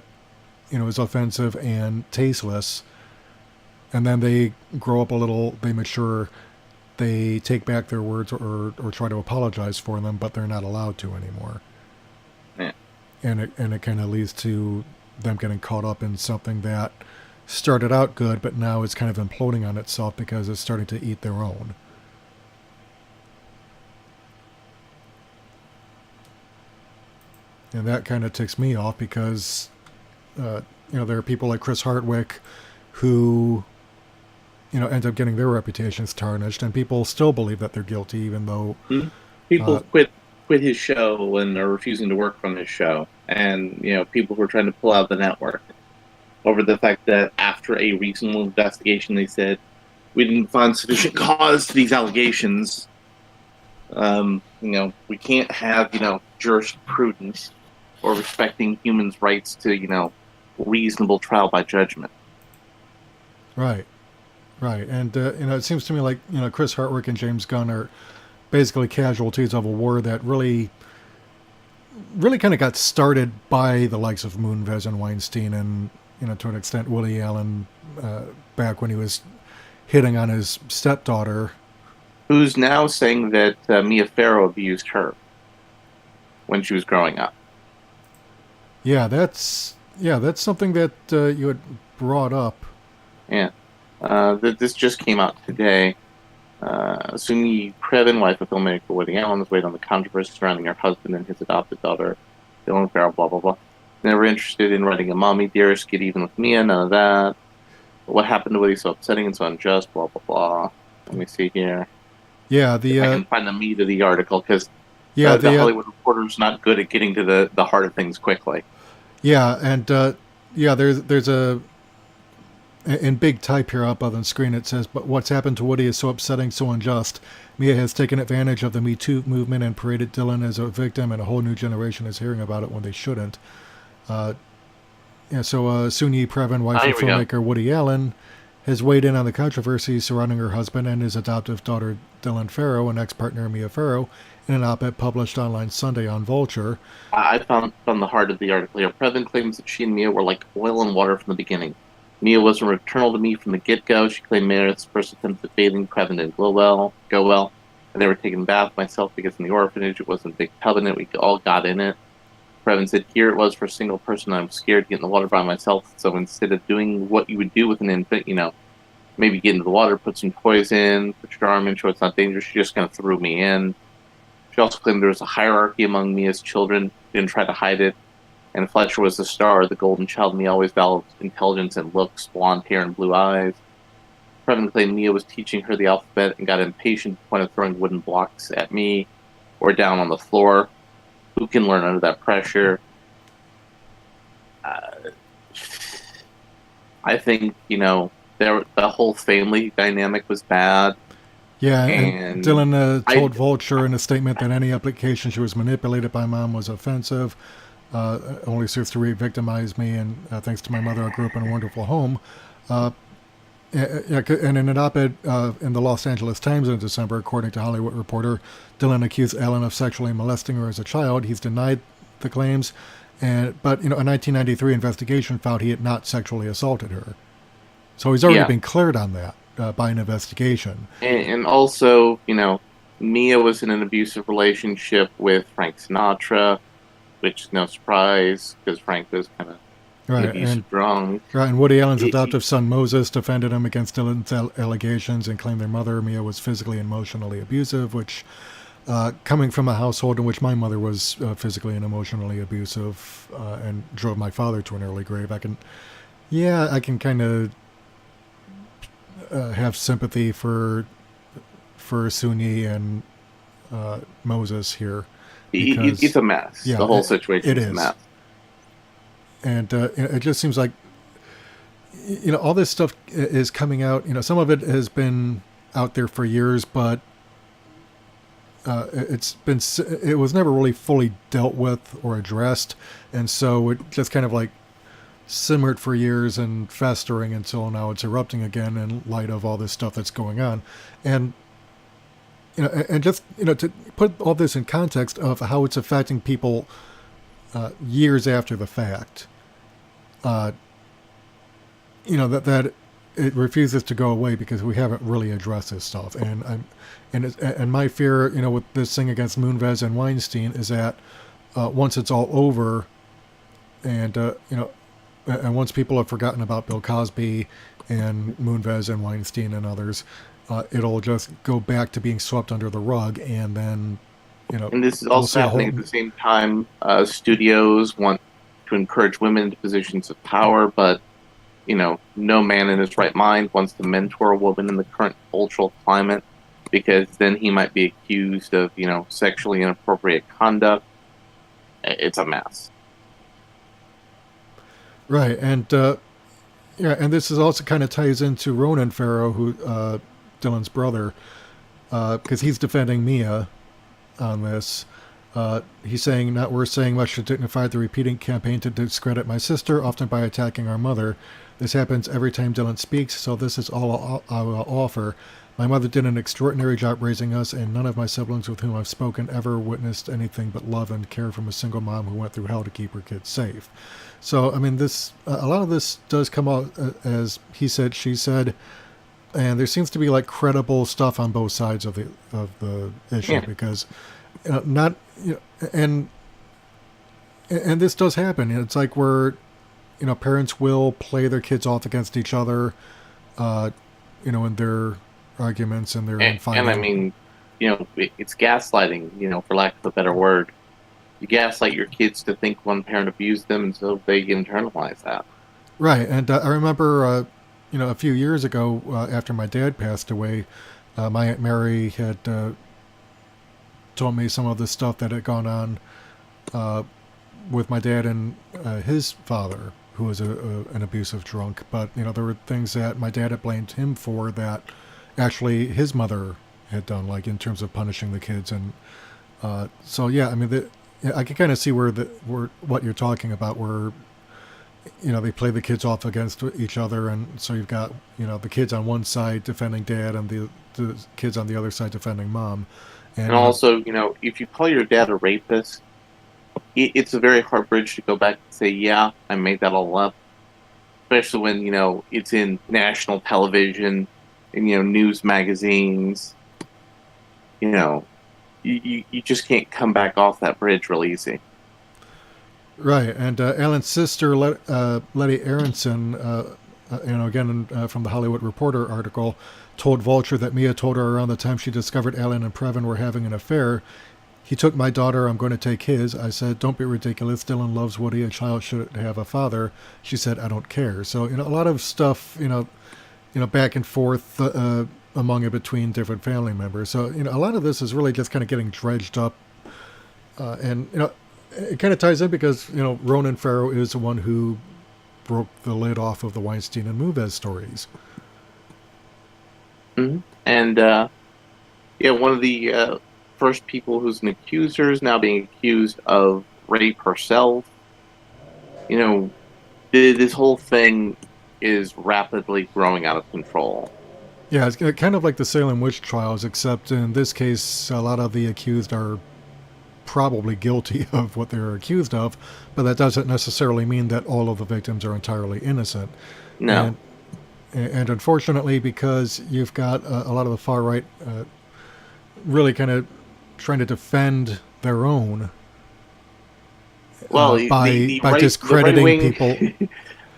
is offensive and tasteless, and then they grow up a little, they mature, they take back their words or try to apologize for them, but they're not allowed to anymore. Yeah. And it kind of leads to them getting caught up in something that started out good, but now it's kind of imploding on itself because it's starting to eat their own. And that kind of ticks me off because, there are people like Chris Hardwick who, end up getting their reputations tarnished, and people still believe that they're guilty, even though people quit his show and are refusing to work from his show, and people who are trying to pull out the network over the fact that after a reasonable investigation, they said we didn't find sufficient cause to these allegations. We can't have jurisprudence or respecting humans' rights to reasonable trial by judgment. Right. And, it seems to me like, Chris Hardwick and James Gunn are basically casualties of a war that really kind of got started by the likes of Moonves and Weinstein and, to an extent, Woody Allen back when he was hitting on his stepdaughter. Who's now saying that Mia Farrow abused her when she was growing up. Yeah, that's something that you had brought up. Yeah. This just came out today. Soon-Yi Previn, wife of filmmaker Woody Allen, has weighed on the controversy surrounding her husband and his adopted daughter, Dylan Farrow, blah, blah, blah. Never interested in writing a mommy dearest, get even with Mia, none of that. What happened to Woody so upsetting and so unjust, blah, blah, blah. Let me see here. Yeah, I can find the meat of the article, because the Hollywood Reporter's not good at getting to the heart of things quickly. Yeah, and there's a... In big type here up on the screen, it says, "But what's happened to Woody is so upsetting, so unjust. Mia has taken advantage of the Me Too movement and paraded Dylan as a victim, and a whole new generation is hearing about it when they shouldn't." Soon-Yi Previn, wife of filmmaker Woody Allen, has weighed in on the controversy surrounding her husband and his adoptive daughter Dylan Farrow and ex-partner Mia Farrow in an op-ed published online Sunday on Vulture. I found the heart of the article here. Previn claims that she and Mia were like oil and water from the beginning. Mia wasn't maternal to me from the get-go. She claimed Meredith's first attempt at bathing Previn didn't go well. I never taken a bath myself because in the orphanage it wasn't a big tub in it. We all got in it. Previn said, here it was for a single person. I'm scared to get in the water by myself. So instead of doing what you would do with an infant, maybe get into the water, put some toys in, put your arm in, show it's not dangerous, she just kind of threw me in. She also claimed there was a hierarchy among Mia's children. She didn't try to hide it. And Fletcher was the star, the golden child. Mia always valued intelligence and looks, blonde hair and blue eyes. Previn claimed Mia was teaching her the alphabet and got impatient to the point of throwing wooden blocks at me or down on the floor. Who can learn under that pressure? I think, the whole family dynamic was bad. Yeah, and Dylan told Vulture in a statement that any implication she was manipulated by Mom was offensive. Only serves to re-victimize me, and thanks to my mother, I grew up in a wonderful home. And in an op-ed in the Los Angeles Times in December, according to Hollywood Reporter, Dylan accused Allen of sexually molesting her as a child. He's denied the claims, but a 1993 investigation found he had not sexually assaulted her. So he's already been cleared on that by an investigation. And also, Mia was in an abusive relationship with Frank Sinatra, which is no surprise because Frank was kind of drunk. Right, and Woody Allen's adoptive son Moses defended him against Dylan's allegations and claimed their mother Mia was physically and emotionally abusive, which, coming from a household in which my mother was physically and emotionally abusive and drove my father to an early grave, I can kind of have sympathy for Soon-Yi and Moses here. It's a mess. Yeah, the whole situation is a mess. And it just seems like, all this stuff is coming out. Some of it has been out there for years, but it was never really fully dealt with or addressed. And so it just kind of like simmered for years and festering until now it's erupting again in light of all this stuff that's going on. And and just to put all this in context of how it's affecting people years after the fact, that it refuses to go away because we haven't really addressed this stuff. And my fear, with this thing against Moonves and Weinstein is that once it's all over, and and once people have forgotten about Bill Cosby and Moonves and Weinstein and others, it'll just go back to being swept under the rug, and then And this is also happening at the same time. Studios want to encourage women into positions of power, but no man in his right mind wants to mentor a woman in the current cultural climate, because then he might be accused of sexually inappropriate conduct. It's a mess. Right, and and this is also kind of ties into Ronan Farrow, who Dylan's brother, because he's defending Mia on this. He's saying, not worth saying much to dignify the repeating campaign to discredit my sister, often by attacking our mother. This happens every time Dylan speaks, so this is all I will offer. My mother did an extraordinary job raising us, and none of my siblings with whom I've spoken ever witnessed anything but love and care from a single mom who went through hell to keep her kids safe. So, I mean, this a lot of this does come out as he said, she said, and there seems to be like credible stuff on both sides of the issue, because and this does happen. It's like where parents will play their kids off against each other, in their arguments and their and I mean, it's gaslighting. For lack of a better word, you gaslight your kids to think one parent abused them, and so they internalize that. Right, and I remember, a few years ago after my dad passed away, my Aunt Mary had told me some of the stuff that had gone on with my dad and his father, who was an abusive drunk. But there were things that my dad had blamed him for that actually his mother had done, like in terms of punishing the kids. And so yeah, I mean, I can kind of see where what you're talking about, where they play the kids off against each other, and so you've got the kids on one side defending dad and the kids on the other side defending mom. And also, if you call your dad a rapist, it's a very hard bridge to go back and say, yeah, I made that all up. Especially when, it's in national television and, news magazines. You just can't come back off that bridge real easy. Right. And Alan's sister, Letty Aronson, again from the Hollywood Reporter article, told Vulture that Mia told her around the time she discovered Allen and Previn were having an affair, "He took my daughter, I'm going to take his." I said, "Don't be ridiculous. Dylan loves Woody. A child should have a father." She said, "I don't care." So, a lot of stuff, back and forth among and between different family members. So, a lot of this is really just kind of getting dredged up. And, it kind of ties in because, Ronan Farrow is the one who broke the lid off of the Weinstein and Moonves stories. Mm-hmm. And, one of the first people who's an accuser is now being accused of rape herself. This whole thing is rapidly growing out of control. Yeah, it's kind of like the Salem witch trials, except in this case, a lot of the accused are probably guilty of what they're accused of, but that doesn't necessarily mean that all of the victims are entirely innocent. No. And unfortunately, because you've got a lot of the far right really kind of trying to defend their own by discrediting people.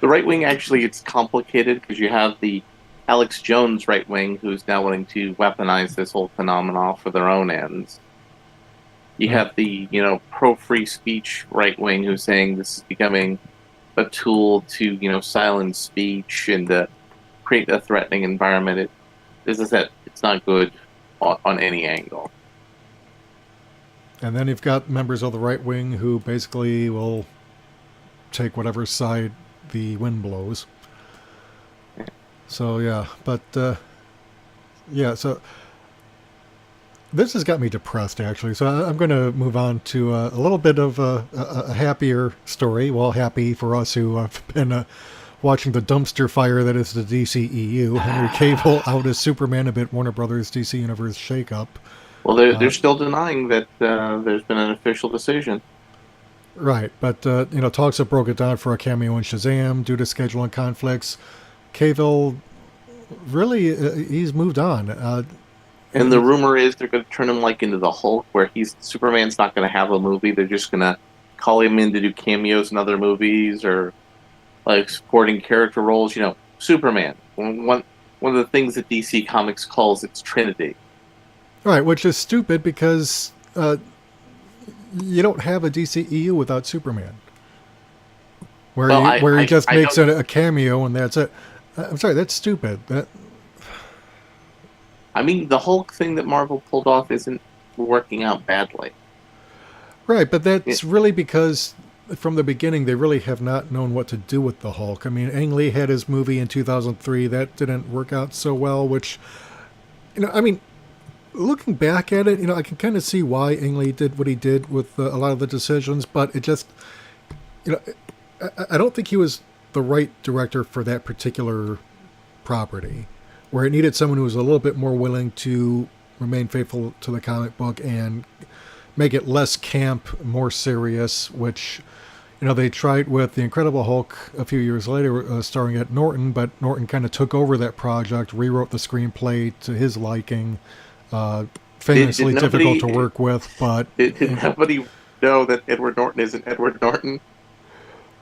The right wing, actually, it's complicated because you have the Alex Jones right wing who's now wanting to weaponize this whole phenomenon for their own ends. You have the, pro-free speech right wing who's saying this is becoming a tool to, silence speech and to create a threatening environment. It's not good on any angle. And then you've got members of the right wing who basically will take whatever side the wind blows. So, yeah. But, so... This has got me depressed, actually. So I'm going to move on to a little bit of a happier story. Well, happy for us who have been watching the dumpster fire that is the DCEU. Henry Cavill out as Superman amid Warner Brothers DC Universe shakeup. Well, they're still denying that there's been an official decision. Right, but talks have broken down for a cameo in Shazam due to scheduling conflicts. Cavill, really, he's moved on. And the rumor is they're going to turn him into the Hulk, where Superman's not going to have a movie. They're just going to call him in to do cameos in other movies or supporting character roles. Superman. One of the things that DC Comics calls its Trinity. Right, which is stupid because you don't have a DCEU without Superman. Where he just makes a cameo and that's it. I'm sorry, that's stupid. The Hulk thing that Marvel pulled off isn't working out badly. Right, but that's really because from the beginning they really have not known what to do with the Hulk. Ang Lee had his movie in 2003. That didn't work out so well, which, looking back at it, I can kind of see why Ang Lee did what he did with a lot of the decisions, but it just, I don't think he was the right director for that particular property, where it needed someone who was a little bit more willing to remain faithful to the comic book and make it less camp, more serious, which, they tried with The Incredible Hulk a few years later, starring Ed Norton, but Norton kind of took over that project, rewrote the screenplay to his liking, famously difficult to work with, but... Did nobody know that Edward Norton isn't Edward Norton?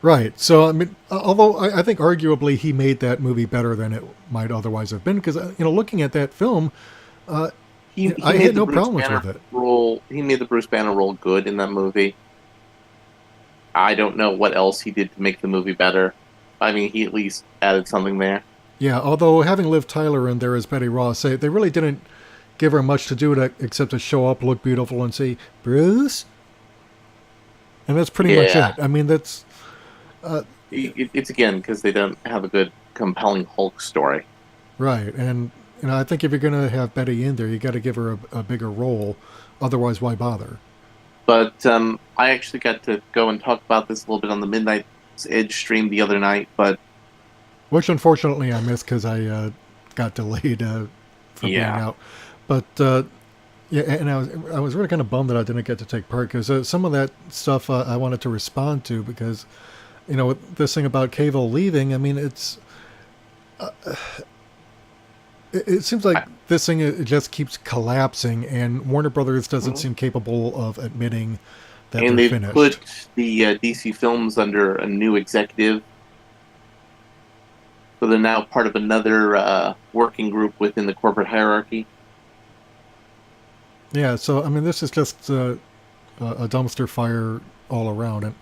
Right. So, although I think arguably he made that movie better than it might otherwise have been, because, looking at that film, I had no problems with it. He made the Bruce Banner role good in that movie. I don't know what else he did to make the movie better. He at least added something there. Yeah, although having Liv Tyler in there as Betty Ross, they really didn't give her much to do except to show up, look beautiful, and say, Bruce? And that's pretty much it. That's... it's again because they don't have a good, compelling Hulk story. Right, and I think if you're going to have Betty in there, you got to give her a bigger role. Otherwise, why bother? But I actually got to go and talk about this a little bit on the Midnight Edge stream the other night, which unfortunately I missed because I got delayed from being out. But and I was really kind of bummed that I didn't get to take part because some of that stuff I wanted to respond to because. This thing about Cavill leaving, it's... it seems like this thing it just keeps collapsing, and Warner Brothers doesn't seem capable of admitting that they're finished. And they've put the DC films under a new executive. So they're now part of another working group within the corporate hierarchy. Yeah, so, this is just a dumpster fire all around, and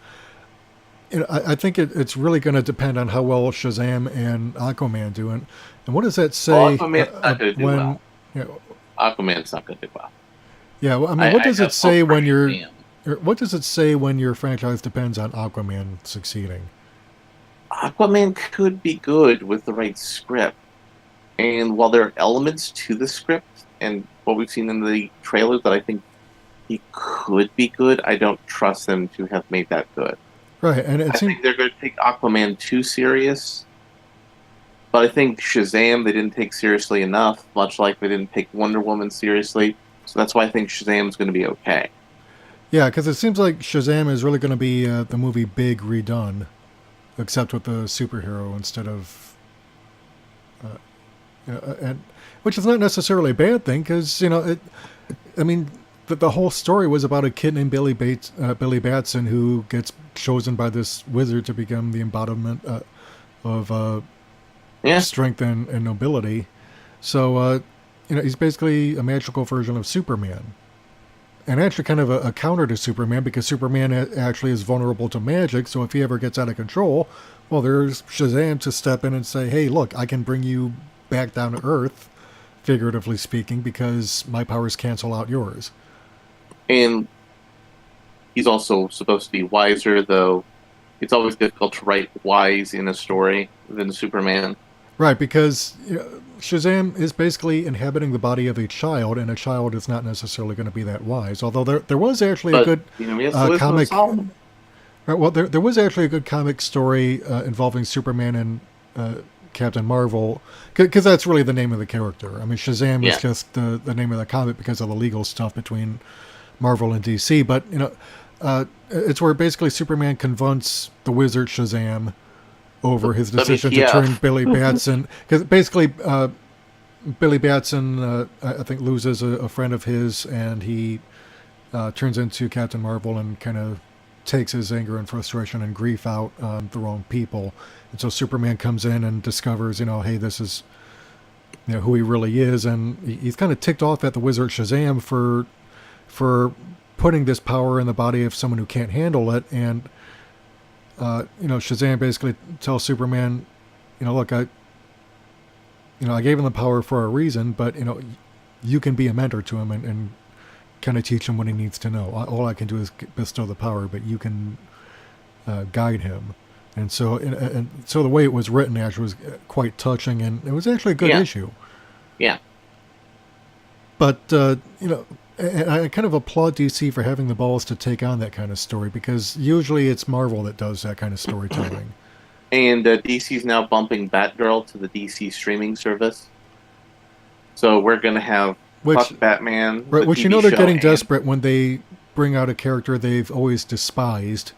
I think it's really going to depend on how well Shazam and Aquaman do. And what does that say? Well, Aquaman's not going to do well. Aquaman's not going to do well. Yeah, well, what does it say when what does it say when your franchise depends on Aquaman succeeding? Aquaman could be good with the right script. And while there are elements to the script and what we've seen in the trailer that I think he could be good, I don't trust them to have made that good. Right, and I think they're going to take Aquaman too serious. But I think Shazam they didn't take seriously enough, much like they didn't take Wonder Woman seriously. So that's why I think Shazam's going to be okay. Yeah, because it seems like Shazam is really going to be the movie Big redone, except with the superhero instead of... and which is not necessarily a bad thing, because, the whole story was about a kid named Billy Batson who gets chosen by this wizard to become the embodiment of strength and nobility. So, he's basically a magical version of Superman. And actually kind of a counter to Superman, because Superman actually is vulnerable to magic, so if he ever gets out of control, well, there's Shazam to step in and say, hey, look, I can bring you back down to Earth, figuratively speaking, because my powers cancel out yours. And he's also supposed to be wiser, though it's always difficult to write wise in a story than Superman. Right, because Shazam is basically inhabiting the body of a child, and a child is not necessarily going to be that wise. Although there was actually a good he has the wisdom of comic. Solomon. Right, well, there was actually a good comic story involving Superman and Captain Marvel, because that's really the name of the character. I mean, Shazam is just the name of the comic because of the legal stuff between Marvel and DC. But it's where basically Superman confronts the wizard Shazam over his decision to turn Billy Batson, because basically Billy Batson I think loses a friend of his, and he turns into Captain Marvel and kind of takes his anger and frustration and grief out on the wrong people. And so Superman comes in and discovers, hey, this is who he really is, and he's kind of ticked off at the wizard Shazam for putting this power in the body of someone who can't handle it. And Shazam basically tells Superman, look, I gave him the power for a reason, but you can be a mentor to him and kind of teach him what he needs to know. All I can do is bestow the power, but you can guide him. And so the way it was written actually was quite touching, and it was actually a good issue. Yeah. But and I kind of applaud DC for having the balls to take on that kind of story, because usually it's Marvel that does that kind of storytelling. And DC's now bumping Batgirl to the DC streaming service. So we're going to have Batman. Right, which they're getting desperate when they bring out a character they've always despised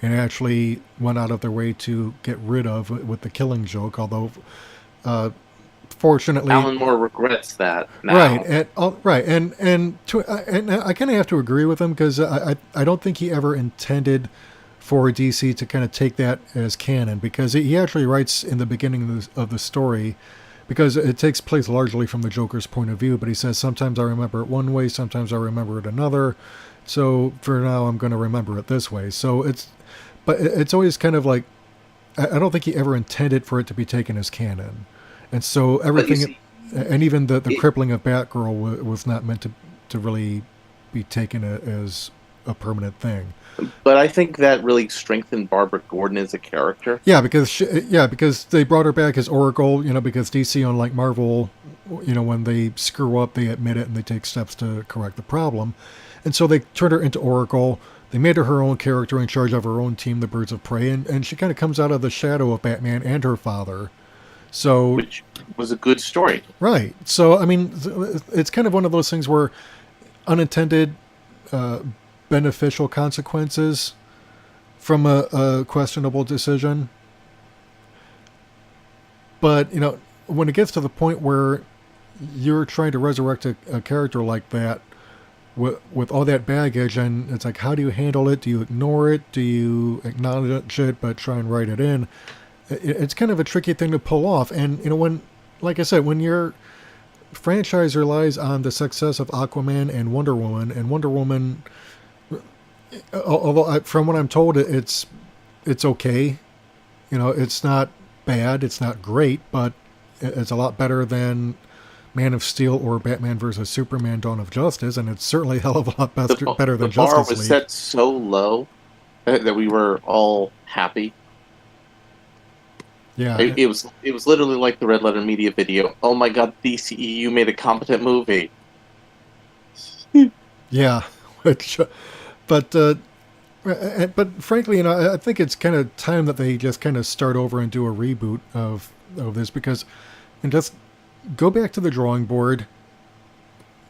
and actually went out of their way to get rid of with the Killing Joke, although fortunately Alan Moore regrets that now. Right, and I kind of have to agree with him, because I don't think he ever intended for DC to kind of take that as canon, because he actually writes in the beginning of the story, because it takes place largely from the Joker's point of view, but he says, sometimes I remember it one way, sometimes I remember it another, so for now I'm going to remember it this way. So it's always kind of like, I don't think he ever intended for it to be taken as canon. And so everything, and even the crippling of Batgirl was not meant to really be taken as a permanent thing. But I think that really strengthened Barbara Gordon as a character. Yeah, because they brought her back as Oracle, because DC, unlike Marvel, when they screw up, they admit it and they take steps to correct the problem. And so they turned her into Oracle. They made her own character in charge of her own team, the Birds of Prey, and she kind of comes out of the shadow of Batman and her father. So, which was a good story. Right. So, I mean, it's kind of one of those things where unintended beneficial consequences from a questionable decision. But, when it gets to the point where you're trying to resurrect a character like that with all that baggage, and it's like, how do you handle it? Do you ignore it? Do you acknowledge it but try and write it in? It's kind of a tricky thing to pull off. And, when, like I said, when your franchise relies on the success of Aquaman and Wonder Woman, although from what I'm told, it's okay. It's not bad, it's not great, but it's a lot better than Man of Steel or Batman vs. Superman Dawn of Justice, and it's certainly a hell of a lot better than Justice League. The bar was set so low that we were all happy. Yeah, it was literally like the Red Letter Media video. Oh my God, DCEU made a competent movie. Yeah, but frankly, I think it's kind of time that they just kind of start over and do a reboot of this, because, and just go back to the drawing board,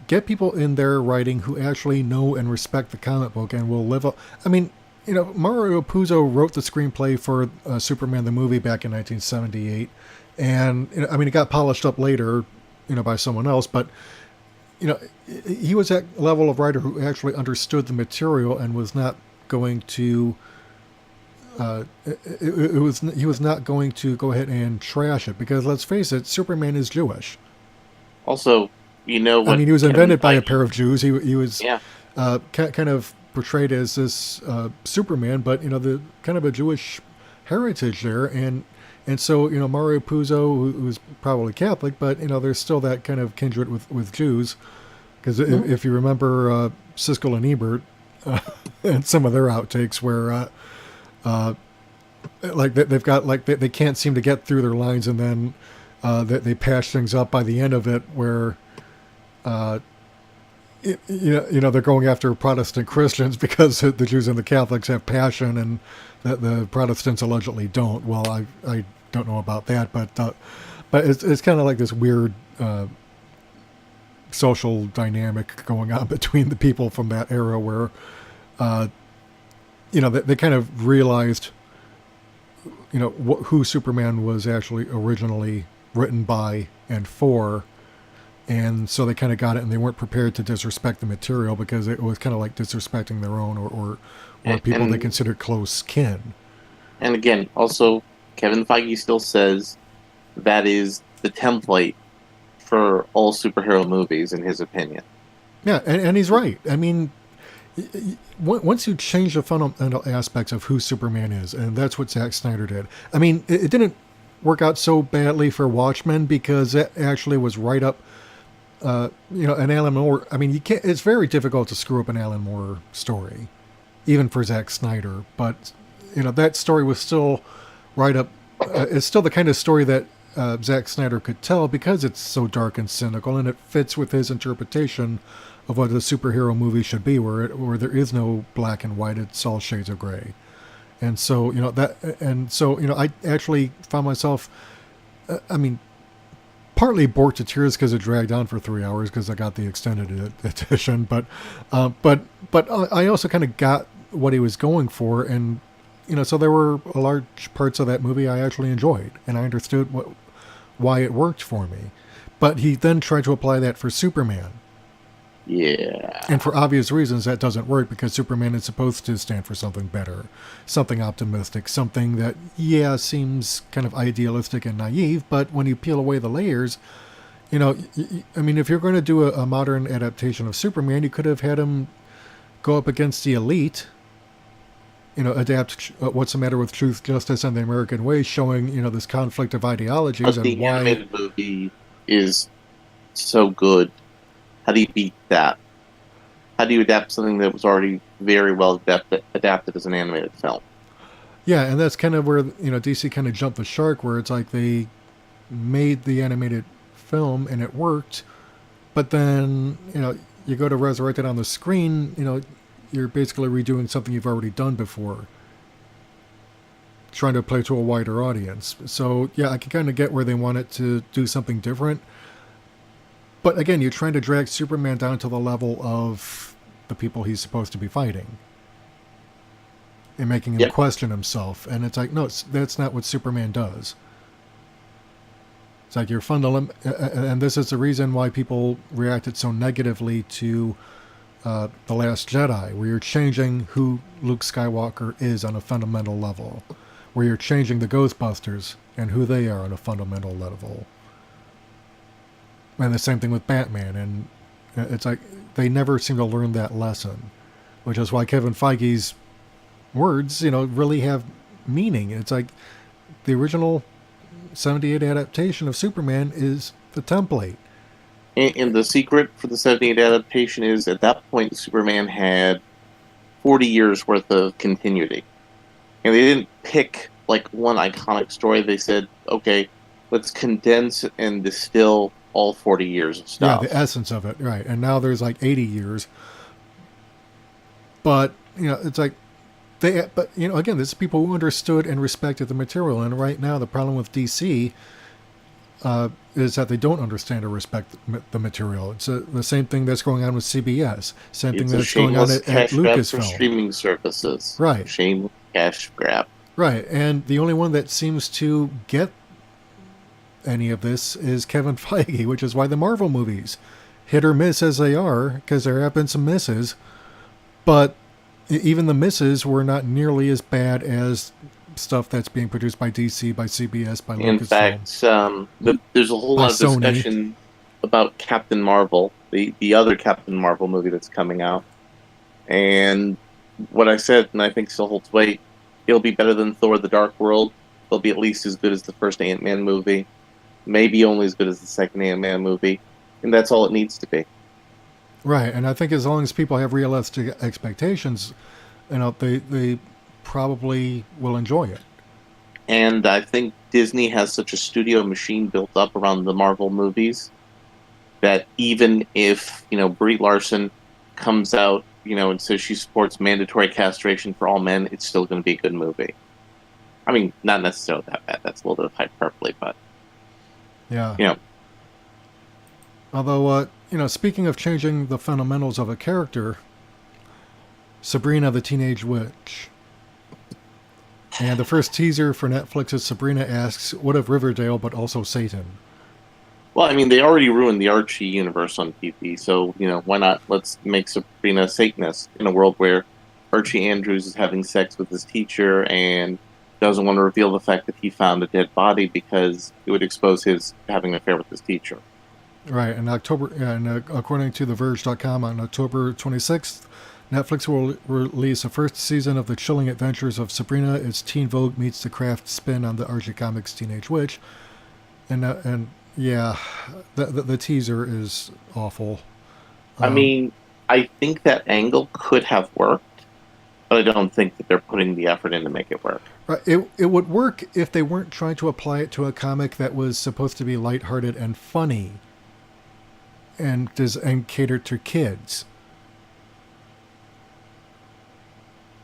get people in there writing who actually know and respect the comic book and will live up. I mean, Mario Puzo wrote the screenplay for Superman the movie back in 1978, and it got polished up later, by someone else, but he was that level of writer who actually understood the material and was not going to. He was not going to go ahead and trash it, because let's face it, Superman is Jewish. Also, he was invented by a pair of Jews. He was kind of portrayed as this Superman, but the kind of a Jewish heritage there, and so Mario Puzo, who's probably Catholic, but there's still that kind of kindred with Jews, because if you remember Siskel and Ebert and some of their outtakes, where like they've got like they can't seem to get through their lines, and then they patch things up by the end of it where they're going after Protestant Christians because the Jews and the Catholics have passion and the Protestants allegedly don't. Well, I don't know about that, but it's kind of like this weird social dynamic going on between the people from that era where they kind of realized who Superman was actually originally written by and for. And so they kind of got it, and they weren't prepared to disrespect the material because it was kind of like disrespecting their own or people they considered close kin. And again, also, Kevin Feige still says that is the template for all superhero movies, in his opinion. Yeah, and he's right. I mean, once you change the fundamental aspects of who Superman is, and that's what Zack Snyder did. I mean, it didn't work out so badly for Watchmen because it actually was right up an Alan Moore. I mean, it's very difficult to screw up an Alan Moore story, even for Zack Snyder. But that story was still right up. It's still the kind of story that Zack Snyder could tell because it's so dark and cynical, and it fits with his interpretation of what a superhero movie should be, where there is no black and white; it's all shades of gray. And so I actually found myself. I mean, partly bored to tears because it dragged on for 3 hours because I got the extended edition, but I also kind of got what he was going for, and so there were large parts of that movie I actually enjoyed, and I understood why it worked for me. But he then tried to apply that for Superman. Yeah. And for obvious reasons, that doesn't work because Superman is supposed to stand for something better, something optimistic, something that, seems kind of idealistic and naive, but when you peel away the layers, I mean, if you're going to do a modern adaptation of Superman, you could have had him go up against the elite, adapt What's the Matter with Truth, Justice, and the American Way, showing, this conflict of ideologies But and the why... animated movie is so good. How do you beat that? How do you adapt something that was already very well adapted as an animated film? Yeah, and that's kind of where, DC kind of jumped the shark, where it's like they made the animated film and it worked, but then, you go to resurrect it on the screen, you're basically redoing something you've already done before, trying to play to a wider audience. So, yeah, I can kind of get where they wanted to do something different. But again, you're trying to drag Superman down to the level of the people he's supposed to be fighting. And making him question himself. And it's like, no, that's not what Superman does. It's like you're fundamental, and this is the reason why people reacted so negatively to The Last Jedi, where you're changing who Luke Skywalker is on a fundamental level. Where you're changing the Ghostbusters and who they are on a fundamental level. And the same thing with Batman, and it's like they never seem to learn that lesson, which is why Kevin Feige's words, really have meaning. It's like the original 78 adaptation of Superman is the template. And the secret for the 78 adaptation is, at that point, Superman had 40 years worth of continuity. And they didn't pick, one iconic story. They said, okay, let's condense and distill all 40 years of stuff. Yeah, the essence of it, right. And now there's 80 years. But, it's like, again, this is people who understood and respected the material. And right now, the problem with DC is that they don't understand or respect the material. It's the same thing that's going on with CBS. Same thing that's going on at Lucasfilm. For streaming services. Right. Shameless cash grab. Right. And the only one that seems to get any of this is Kevin Feige, which is why the Marvel movies, hit or miss as they are, because there have been some misses, but even the misses were not nearly as bad as stuff that's being produced by DC, by CBS, by Lucasfilm. In fact, there's a whole lot of discussion about Captain Marvel, the other Captain Marvel movie that's coming out, and what I said, and I think still holds weight, it'll be better than Thor: The Dark World. It'll be at least as good as the first Ant-Man movie. Maybe only as good as the second Ant-Man movie, and that's all it needs to be. Right, and I think as long as people have realistic expectations, they probably will enjoy it. And I think Disney has such a studio machine built up around the Marvel movies that even if, Brie Larson comes out, and says she supports mandatory castration for all men, it's still going to be a good movie. I mean, not necessarily that bad. That's a little bit of hyperbole, but Yeah. Although, speaking of changing the fundamentals of a character, Sabrina the Teenage Witch. And the first teaser for Netflix's Sabrina asks, what of Riverdale, but also Satan? Well, I mean, they already ruined the Archie universe on TV, so, why not? Let's make Sabrina a Satanist in a world where Archie Andrews is having sex with his teacher and doesn't want to reveal the fact that he found a dead body because it would expose his having an affair with his teacher. Right, and according to TheVerge.com, on October 26th, Netflix will release the first season of the chilling adventures of Sabrina as Teen Vogue meets the craft spin on the Archie Comics Teenage Witch. And yeah, the teaser is awful. I mean, I think that angle could have worked, but I don't think that they're putting the effort in to make it work. Right, it would work if they weren't trying to apply it to a comic that was supposed to be lighthearted and funny and catered to kids.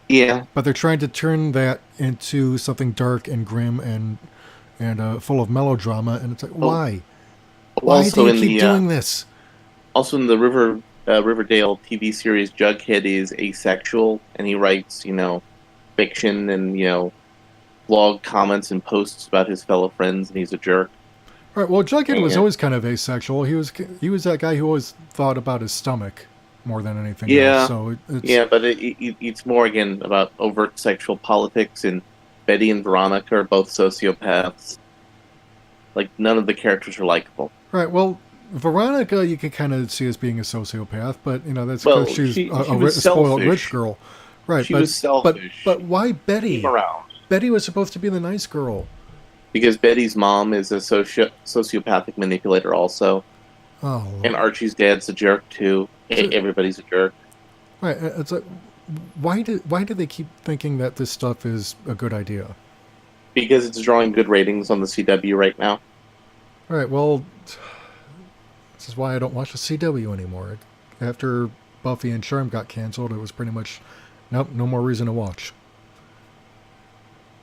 Yeah. But they're trying to turn that into something dark and grim and full of melodrama, and it's like, why? Why do you keep doing this? Also, in the Riverdale TV series, Jughead is asexual, and he writes, fiction and, blog comments and posts about his fellow friends, and he's a jerk. Right. Well, Jughead was always kind of asexual. He was that guy who always thought about his stomach more than anything else. So but it's more, again, about overt sexual politics, and Betty and Veronica are both sociopaths. Like, none of the characters are likable. Right, well, Veronica you can kind of see as being a sociopath, but, that's because she's a spoiled rich girl. Right, she was selfish. But why Betty? Came around. Betty was supposed to be the nice girl. Because Betty's mom is a sociopathic manipulator also. Oh. And Archie's dad's a jerk too. Everybody's a jerk. Right. It's like, why do they keep thinking that this stuff is a good idea? Because it's drawing good ratings on the CW right now. All right. Well, this is why I don't watch the CW anymore. After Buffy and Charmed got canceled, it was pretty much, nope, no more reason to watch.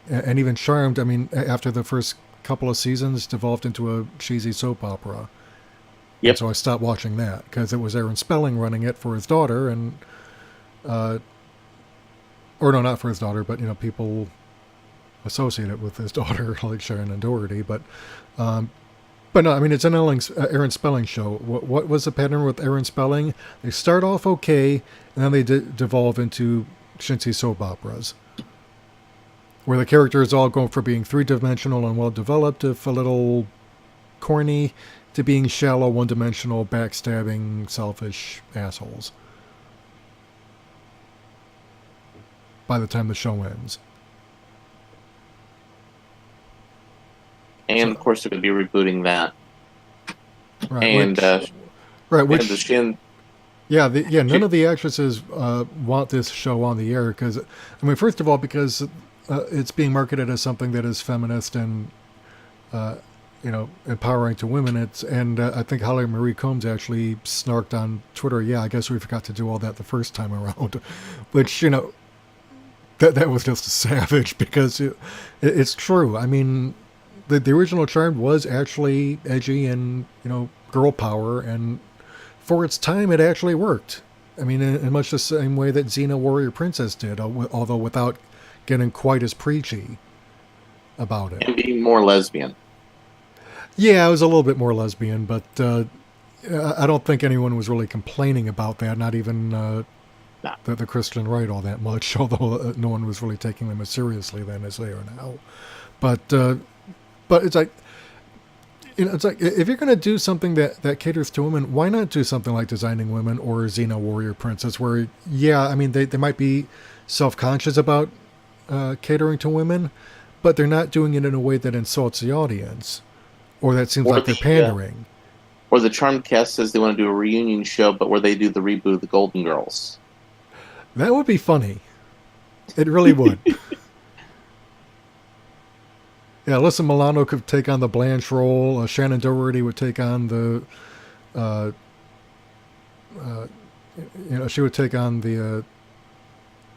And even Charmed, I mean, after the first couple of seasons, devolved into a cheesy soap opera. Yep. And so I stopped watching that because it was Aaron Spelling running it for his daughter, and or no, not for his daughter, but people associate it with his daughter, like Sharon and Doherty. But no, I mean, it's an Aaron Spelling show. What was the pattern with Aaron Spelling? They start off okay, and then they devolve into chintzy soap operas, where the characters all go from being three-dimensional and well-developed to a little corny, to being shallow, one-dimensional, backstabbing, selfish assholes by the time the show ends. And, of course, they're going to be rebooting that. Right, and, none of the actresses want this show on the air because, I mean, first of all, because it's being marketed as something that is feminist and empowering to women. I think Holly Marie Combs actually snarked on Twitter, I guess we forgot to do all that the first time around, which, that was just savage because it's true. I mean, the original Charmed was actually edgy and, girl power, and for its time it actually worked. I mean, in much the same way that Xena Warrior Princess did, although without getting quite as preachy about it. And being more lesbian. Yeah, it was a little bit more lesbian, but I don't think anyone was really complaining about that, not even the Christian right all that much, although no one was really taking them as seriously then as they are now. But it's like, it's like, if you're going to do something that caters to women, why not do something like Designing Women or Xena Warrior Princess, where, I mean, they might be self-conscious about catering to women, but they're not doing it in a way that insults the audience, or that seems like they're pandering. Or the Charmed cast says they want to do a reunion show, but where they do the reboot of the Golden Girls. That would be funny. It really would. Yeah, Alyssa Milano could take on the Blanche role. Shannon Doherty would take on the, uh, she would take on the.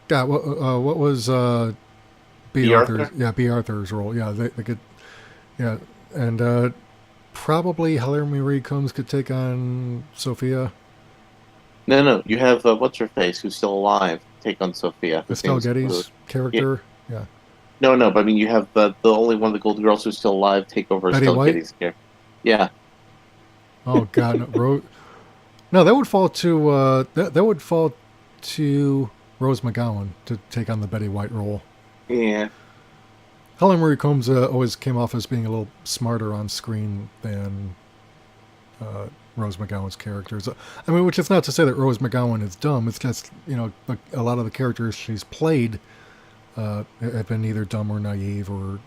God, what was B. B. Arthur's? Arthur? Yeah, B. Arthur's role. Yeah, they could. Yeah, and probably Hilary Marie Combs could take on Sophia. No. You have what's her face, who's still alive, take on Sophia. Estelle Getty's character. Yeah. No. But I mean, you have the only one of the Golden Girls who's still alive take over Betty Estelle White? Getty's character. Yeah. Oh God, no, that would fall to that would fall to Rose McGowan to take on the Betty White role. Yeah. Helen Marie Combs always came off as being a little smarter on screen than Rose McGowan's characters. I mean, which is not to say that Rose McGowan is dumb. It's just, a lot of the characters she's played have been either dumb or naive or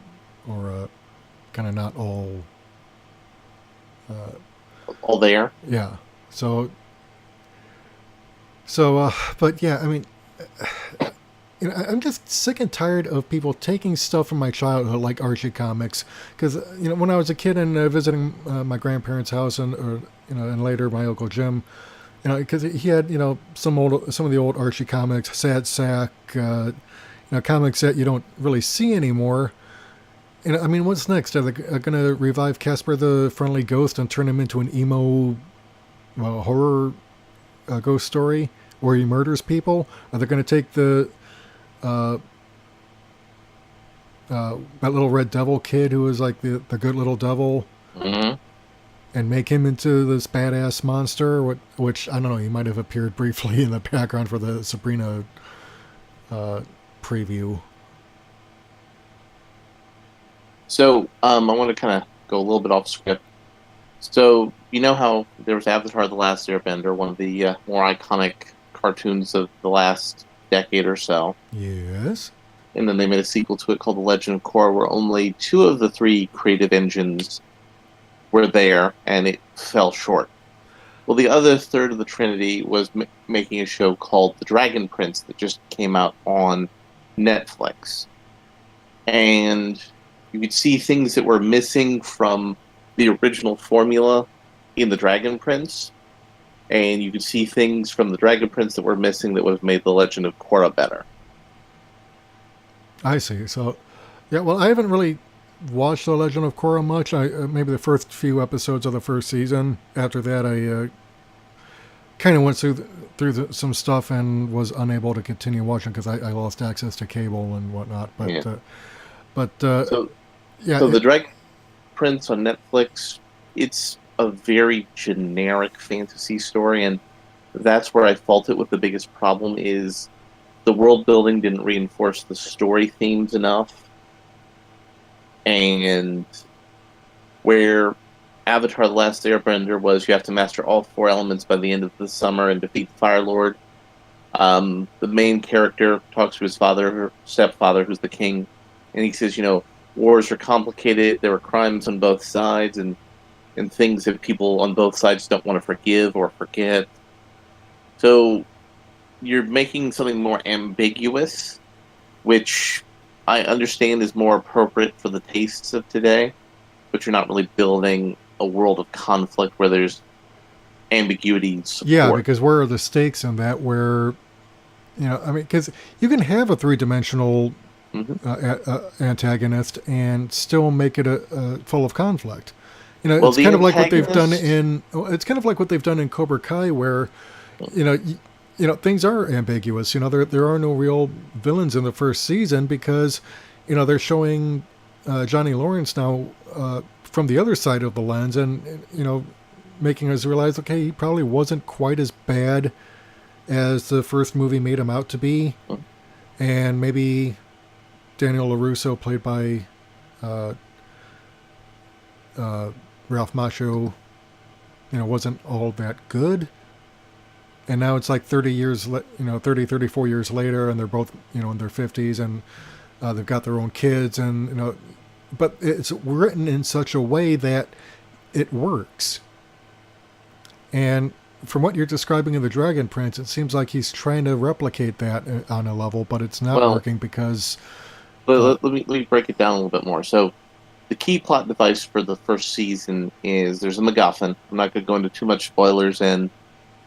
kind of not all. All there. Yeah. So, but yeah, I mean, I'm just sick and tired of people taking stuff from my childhood, like Archie comics, because when I was a kid and visiting my grandparents' house and later my Uncle Jim, because he had some of the old Archie comics, Sad Sack, comics that you don't really see anymore. I mean, what's next? Are they going to revive Casper the Friendly Ghost and turn him into an emo horror ghost story where he murders people? Are they going to take that little red devil kid who was like the good little devil and make him into this badass monster? Which, I don't know, he might have appeared briefly in the background for the Sabrina preview. So, I want to kind of go a little bit off script. So, you know how there was Avatar: The Last Airbender, one of the more iconic cartoons of the last decade or so. Yes. And then they made a sequel to it called The Legend of Korra, where only 2 of the 3 creative engines were there, and it fell short. Well, the other third of the Trinity was making a show called The Dragon Prince that just came out on Netflix. And you could see things that were missing from the original formula in The Dragon Prince, and you could see things from The Dragon Prince that were missing that would have made The Legend of Korra better. I see. So, yeah, well, I haven't really watched The Legend of Korra much. Maybe the first few episodes of the first season. After that, I kind of went through some stuff and was unable to continue watching because I lost access to cable and whatnot. But, Yeah. So The Dragon Prince on Netflix, it's a very generic fantasy story, and that's where I fault it with. The biggest problem is the world building didn't reinforce the story themes enough, and where Avatar: The Last Airbender was you have to master all 4 elements by the end of the summer and defeat the Fire Lord. The main character talks to his stepfather, who's the king, and he says, wars are complicated, there are crimes on both sides, and things that people on both sides don't want to forgive or forget. So you're making something more ambiguous, which I understand is more appropriate for the tastes of today, but you're not really building a world of conflict where there's ambiguity and support. Yeah, because where are the stakes in that? Where, because you can have a 3-dimensional antagonist and still make it a full of conflict. It's kind of like what they've done in. It's kind of like what they've done in Cobra Kai, where, things are ambiguous. There are no real villains in the first season because, they're showing Johnny Lawrence now from the other side of the lens, and making us realize, okay, he probably wasn't quite as bad as the first movie made him out to be, and maybe Daniel LaRusso, played by Ralph Macchio, wasn't all that good. And now it's like 34 years later, and they're both, in their 50s, and they've got their own kids, and, but it's written in such a way that it works. And from what you're describing in The Dragon Prince, it seems like he's trying to replicate that on a level, but it's not working because... Let me break it down a little bit more. So, the key plot device for the first season is there's a MacGuffin. I'm not going to go into too much spoilers, and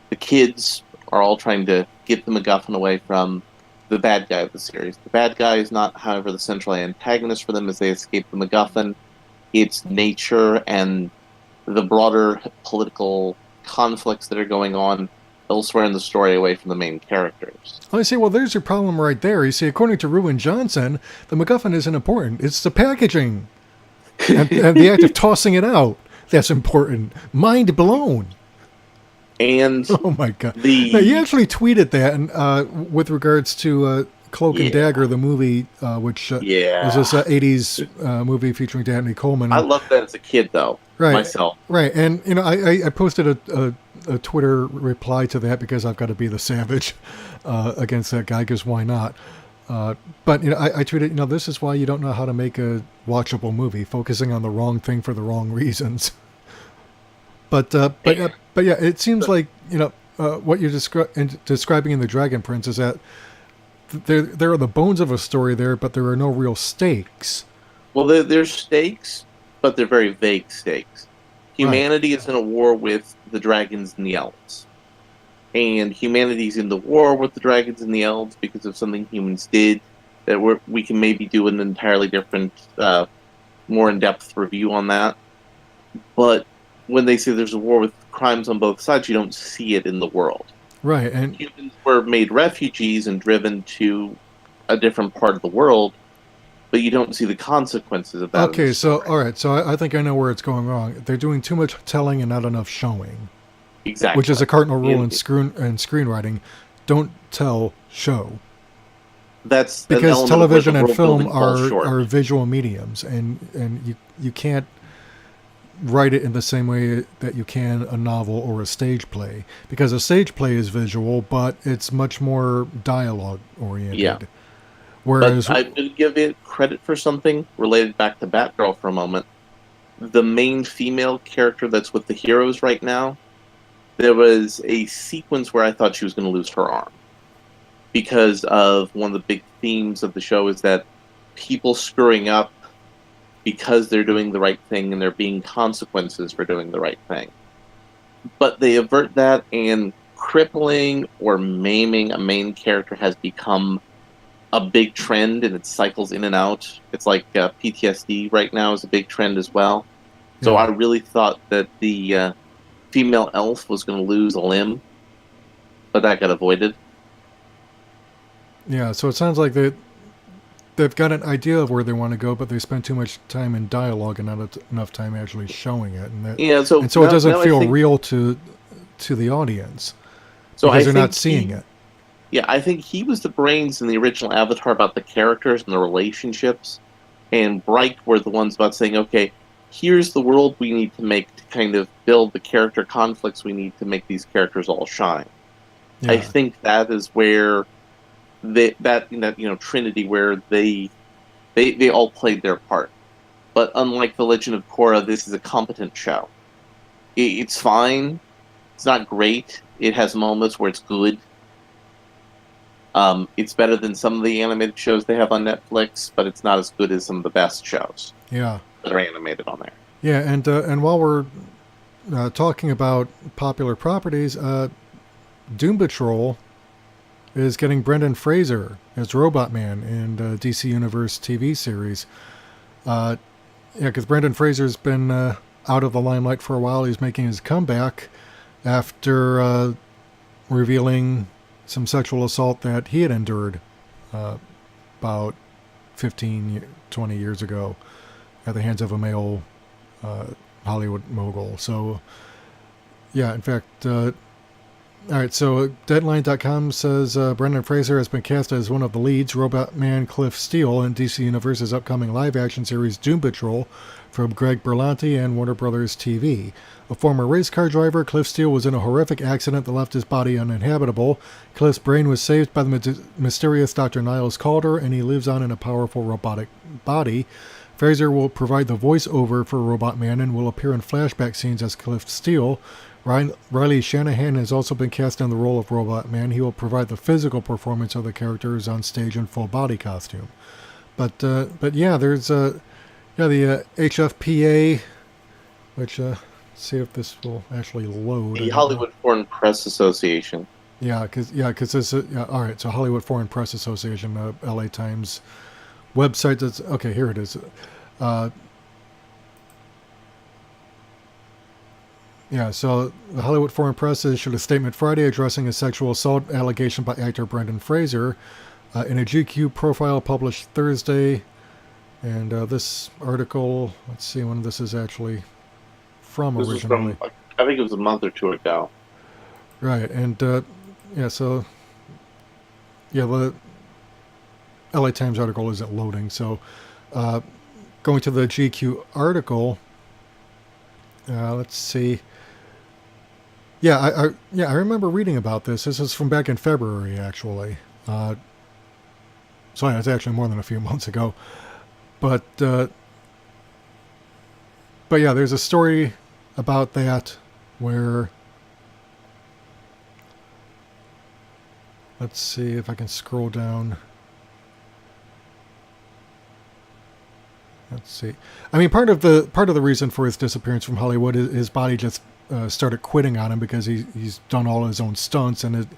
the kids are all trying to get the MacGuffin away from the bad guy of the series. The bad guy is not, however, the central antagonist for them as they escape the MacGuffin. It's nature and the broader political conflicts that are going on elsewhere in the story away from the main characters. I say, well, there's your problem right there. You see, according to Ruin Johnson, the MacGuffin isn't important. It's the packaging and the act of tossing it out that's important. Mind blown. And oh my god! Now, you actually tweeted that, and with regards to Cloak and Dagger, the movie, which is this '80s movie featuring Dabney Coleman. I loved that as a kid, though. Right, myself. Right, and I posted a Twitter reply to that because I've got to be the savage against that guy, because why not? But I tweeted, this is why you don't know how to make a watchable movie, focusing on the wrong thing for the wrong reasons. But yeah, it seems like what you're describing in The Dragon Prince is that there are the bones of a story there, but there are no real stakes. Well, there's stakes, but they're very vague stakes. Humanity is in a war with the dragons and the elves. And humanity's in the war with the dragons and the elves because of something humans did that we can maybe do an entirely different, more in-depth review on that. But when they say there's a war with crimes on both sides, you don't see it in the world. Right, and humans were made refugees and driven to a different part of the world, but you don't see the consequences of that. Okay, so all right, so I think I know where it's going wrong. They're doing too much telling and not enough showing. Exactly, which is a cardinal rule in screenwriting. Don't tell, show. That's because television and film are visual mediums, and you can't write it in the same way that you can a novel or a stage play, because a stage play is visual, but it's much more dialogue oriented. Yeah. Whereas but I would give it credit for something related back to Batgirl for a moment. The main female character that's with the heroes right now, there was a sequence where I thought she was going to lose her arm. Because of one of the big themes of the show is that people screwing up because they're doing the right thing, and there being consequences for doing the right thing. But they avert that, and crippling or maiming a main character has become a big trend, and it cycles in and out. It's like PTSD right now is a big trend as well. So I really thought that the female elf was going to lose a limb, but that got avoided. Yeah, so it sounds like they've got an idea of where they want to go, but they spend too much time in dialogue and not enough time actually showing it. And so it doesn't feel real to the audience, because they're not seeing it. Yeah, I think he was the brains in the original Avatar about the characters and the relationships, and Bright were the ones about saying, okay, here's the world we need to make to kind of build the character conflicts we need to make these characters all shine. Yeah. I think that is where Trinity, where they all played their part. But unlike The Legend of Korra, this is a competent show. It's fine. It's not great. It has moments where it's good. It's better than some of the animated shows they have on Netflix, but it's not as good as some of the best shows. Yeah, that are animated on there. Yeah, and while we're talking about popular properties, Doom Patrol is getting Brendan Fraser as Robot Man in the DC Universe TV series. Because Brendan Fraser's been out of the limelight for a while. He's making his comeback after revealing some sexual assault that he had endured about 15, 20 years ago at the hands of a male Hollywood mogul. So, yeah, in fact, all right, so Deadline.com says Brendan Fraser has been cast as one of the leads, Robot Man Cliff Steele, in DC Universe's upcoming live-action series Doom Patrol from Greg Berlanti and Warner Brothers TV. A former race car driver, Cliff Steele was in a horrific accident that left his body uninhabitable. Cliff's brain was saved by the mysterious Dr. Niles Calder, and he lives on in a powerful robotic body. Fraser will provide the voiceover for Robot Man and will appear in flashback scenes as Cliff Steele. Riley Shanahan has also been cast in the role of Robot Man. He will provide the physical performance of the characters on stage in full body costume. But yeah, there's Yeah, the HFPA, which, let's see if this will actually load. The Hollywood Foreign Press Association. Yeah, because this. Yeah, all right. So Hollywood Foreign Press Association, LA Times website. That's okay. Here it is. Yeah, so the Hollywood Foreign Press issued a statement Friday addressing a sexual assault allegation by actor Brendan Fraser in a GQ profile published Thursday. And this article, let's see when this is actually from This originally. was from, I think it was a month or two ago. Right, and yeah, so yeah, the LA Times article isn't loading. So going to the GQ article, let's see. Yeah, I remember reading about this. This is from back in February, actually. So yeah, it's actually more than a few months ago. But yeah, there's a story about that where, let's see if I can scroll down. Let's see. I mean, part of the reason for his disappearance from Hollywood is his body just started quitting on him because he's done all his own stunts, and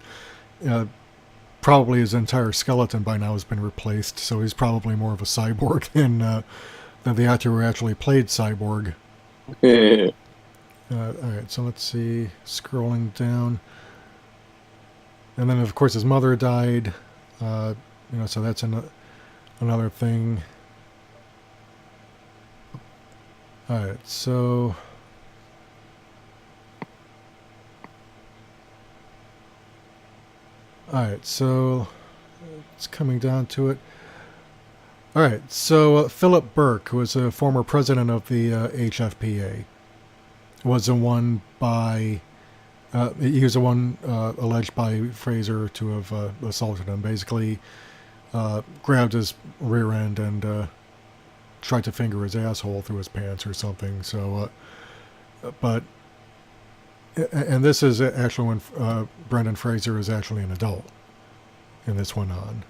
probably his entire skeleton by now has been replaced. So he's probably more of a cyborg than the actor who actually played Cyborg. All right, so let's see. Scrolling down, and then of course his mother died. So that's another thing. All right, so it's coming down to it. All right, so Philip Burke, who was a former president of the HFPA, was the one he was the one alleged by Frazer to have assaulted him. Basically, grabbed his rear end and tried to finger his asshole through his pants or something. So, and this is actually when Brendan Fraser is actually an adult, and this went on.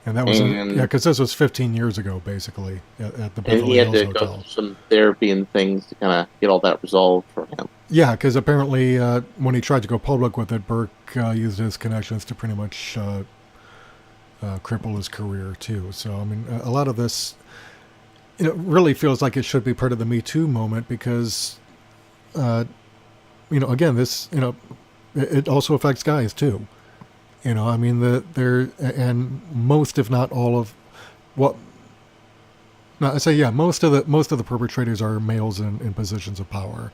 And that was because this was 15 years ago, basically, at the Beverly Hills Hotel. And he had to go through some therapy and things to kind of get all that resolved for him. Yeah, because apparently when he tried to go public with it, Burke used his connections to pretty much cripple his career too. So I mean, a lot of this, really feels like it should be part of the Me Too moment because, again, this, it also affects guys too. I mean, and most, if not all of what, no, I say, yeah, most of the perpetrators are males in positions of power.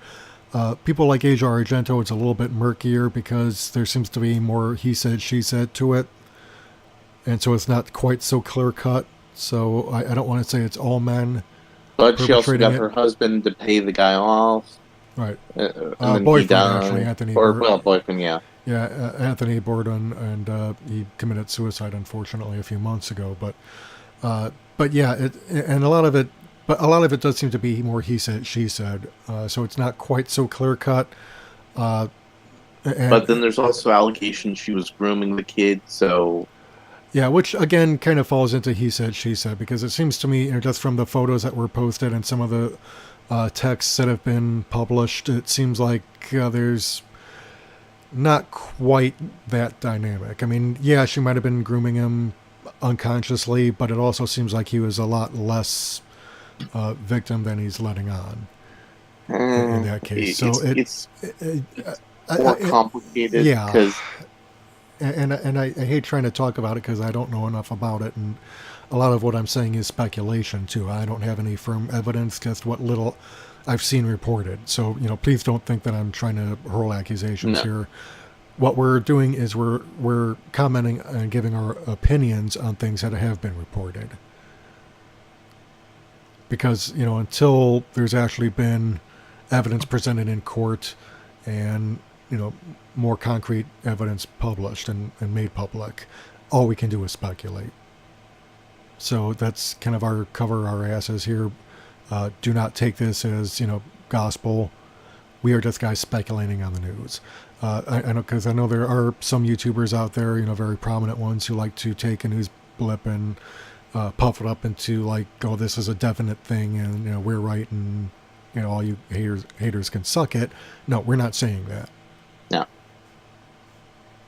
People like Asia Argento, it's a little bit murkier because there seems to be more he said, she said to it. And so it's not quite so clear cut. So I don't want to say it's all men. But she also got her husband to pay the guy off. Right. Boyfriend, actually, Anthony. Boyfriend, yeah. Yeah, Anthony Bourdain, and he committed suicide, unfortunately, a few months ago. But yeah, a lot of it does seem to be more he said, she said. So it's not quite so clear cut. But then there's also allegations she was grooming the kid, so. Yeah, which again kind of falls into he said, she said, because it seems to me, just from the photos that were posted and some of the texts that have been published, it seems like there's not quite that dynamic. I mean, yeah, she might have been grooming him unconsciously, but it also seems like he was a lot less victim than he's letting on in that case. So it's more complicated. Yeah. Because And I hate trying to talk about it because I don't know enough about it, and a lot of what I'm saying is speculation too. I don't have any firm evidence, just what little I've seen reported. So please don't think that I'm trying to hurl accusations here. What we're doing is we're commenting and giving our opinions on things that have been reported. Because until there's actually been evidence presented in court and more concrete evidence published and made public, all we can do is speculate. So that's kind of our cover our asses here. Do not take this as gospel. We are just guys speculating on the news. I know, because I know there are some YouTubers out there, very prominent ones, who like to take a news blip and puff it up into like, oh, this is a definite thing, and we're right, and all you haters can suck it. No, we're not saying that. No,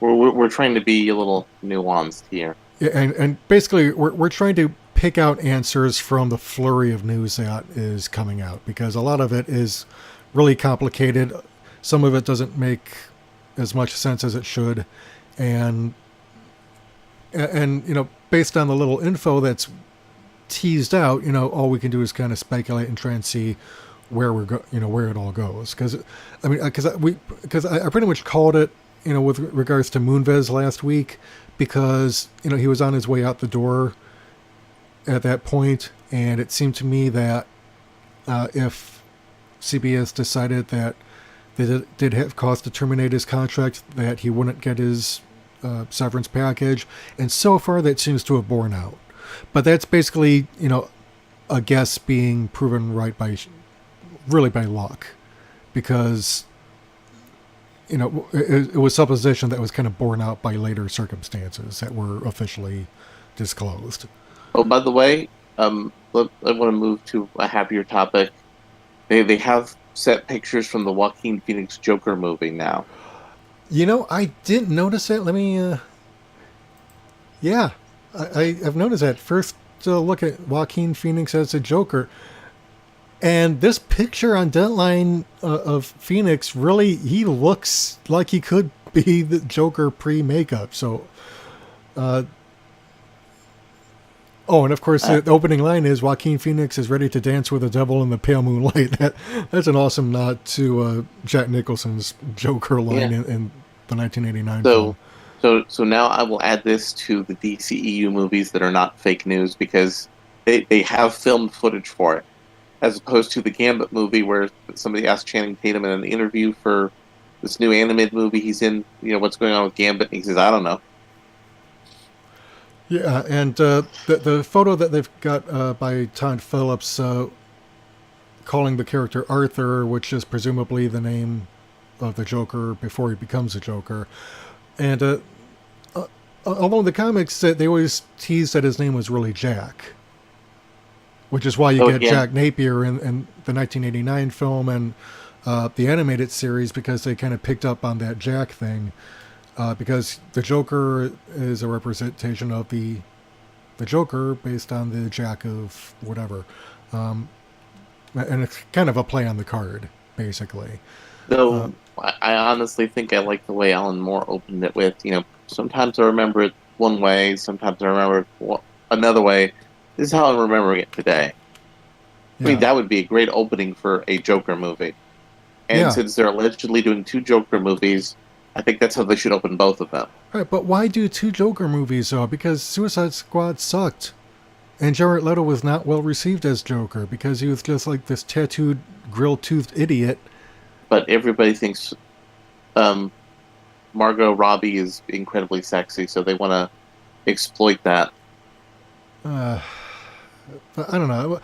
we're trying to be a little nuanced here. Yeah, and basically we're trying to pick out answers from the flurry of news that is coming out, because a lot of it is really complicated. Some of it doesn't make as much sense as it should, and based on the little info that's teased out, all we can do is kind of speculate and try and see where where it all goes. Because I pretty much called it, with regards to Moonves last week, because he was on his way out the door at that point, and it seemed to me that if CBS decided that they did have cause to terminate his contract, that he wouldn't get his severance package, and so far that seems to have borne out. But that's basically a guess being proven right by luck, because it was supposition that was kind of borne out by later circumstances that were officially disclosed. Oh, by the way, I want to move to a happier topic. They have set pictures from the Joaquin Phoenix Joker movie now. I didn't notice it. Let me. Yeah, I've noticed that. First look at Joaquin Phoenix as a Joker, and this picture on Deadline of Phoenix, really, he looks like he could be the Joker pre-makeup. So, and of course, the opening line is Joaquin Phoenix is ready to dance with the devil in the pale moonlight. That's an awesome nod to Jack Nicholson's Joker line in the 1989 film. So now I will add this to the DCEU movies that are not fake news, because they have filmed footage for it, as opposed to the Gambit movie where somebody asked Channing Tatum in an interview for this new animated movie he's in, what's going on with Gambit, and he says, I don't know. Yeah, and the photo that they've got by Todd Phillips calling the character Arthur, which is presumably the name of the Joker before he becomes a Joker. And although in the comics they always tease that his name was really Jack, which is why you get Jack Napier in the 1989 film and the animated series, because they kind of picked up on that Jack thing. Because the Joker is a representation of the Joker based on the Jack of whatever. And it's kind of a play on the card, basically. Though, I honestly think I like the way Alan Moore opened it with, sometimes I remember it one way, sometimes I remember it another way. This is how I'm remembering it today. Yeah. I mean, that would be a great opening for a Joker movie. And since they're allegedly doing 2 Joker movies, I think that's how they should open both of them. Right, but why do 2 Joker movies, though? Because Suicide Squad sucked. And Jared Leto was not well received as Joker, because he was just like this tattooed, grill-toothed idiot. But everybody thinks Margot Robbie is incredibly sexy, so they want to exploit that. I don't know.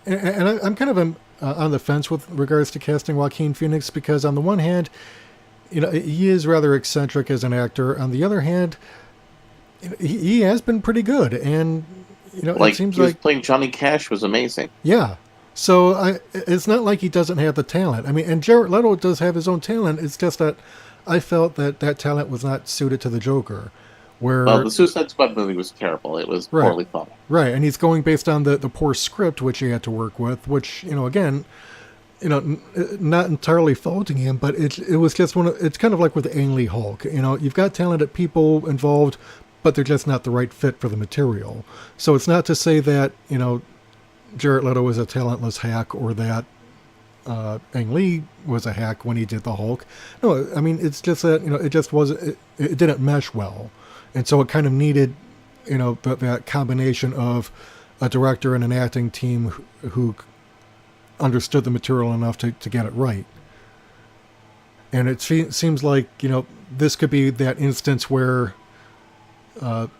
And I'm kind of on the fence with regards to casting Joaquin Phoenix, because on the one hand, he is rather eccentric as an actor. On the other hand, he has been pretty good, and it seems like playing Johnny Cash was amazing. Yeah, so it's not like he doesn't have the talent. I mean, and Jared Leto does have his own talent. It's just that I felt that talent was not suited to the Joker. Well, the Suicide Squad movie was terrible. It was poorly thought. Right, and he's going based on the poor script which he had to work with, which again. Not entirely faulting him, but it was just it's kind of like with Ang Lee Hulk. You've got talented people involved, but they're just not the right fit for the material. So it's not to say that, Jared Leto was a talentless hack, or that Ang Lee was a hack when he did the Hulk. No, I mean, it's just that, it just wasn't, it didn't mesh well. And so it kind of needed, that combination of a director and an acting team who understood the material enough to get it right. And it seems like, this could be that instance where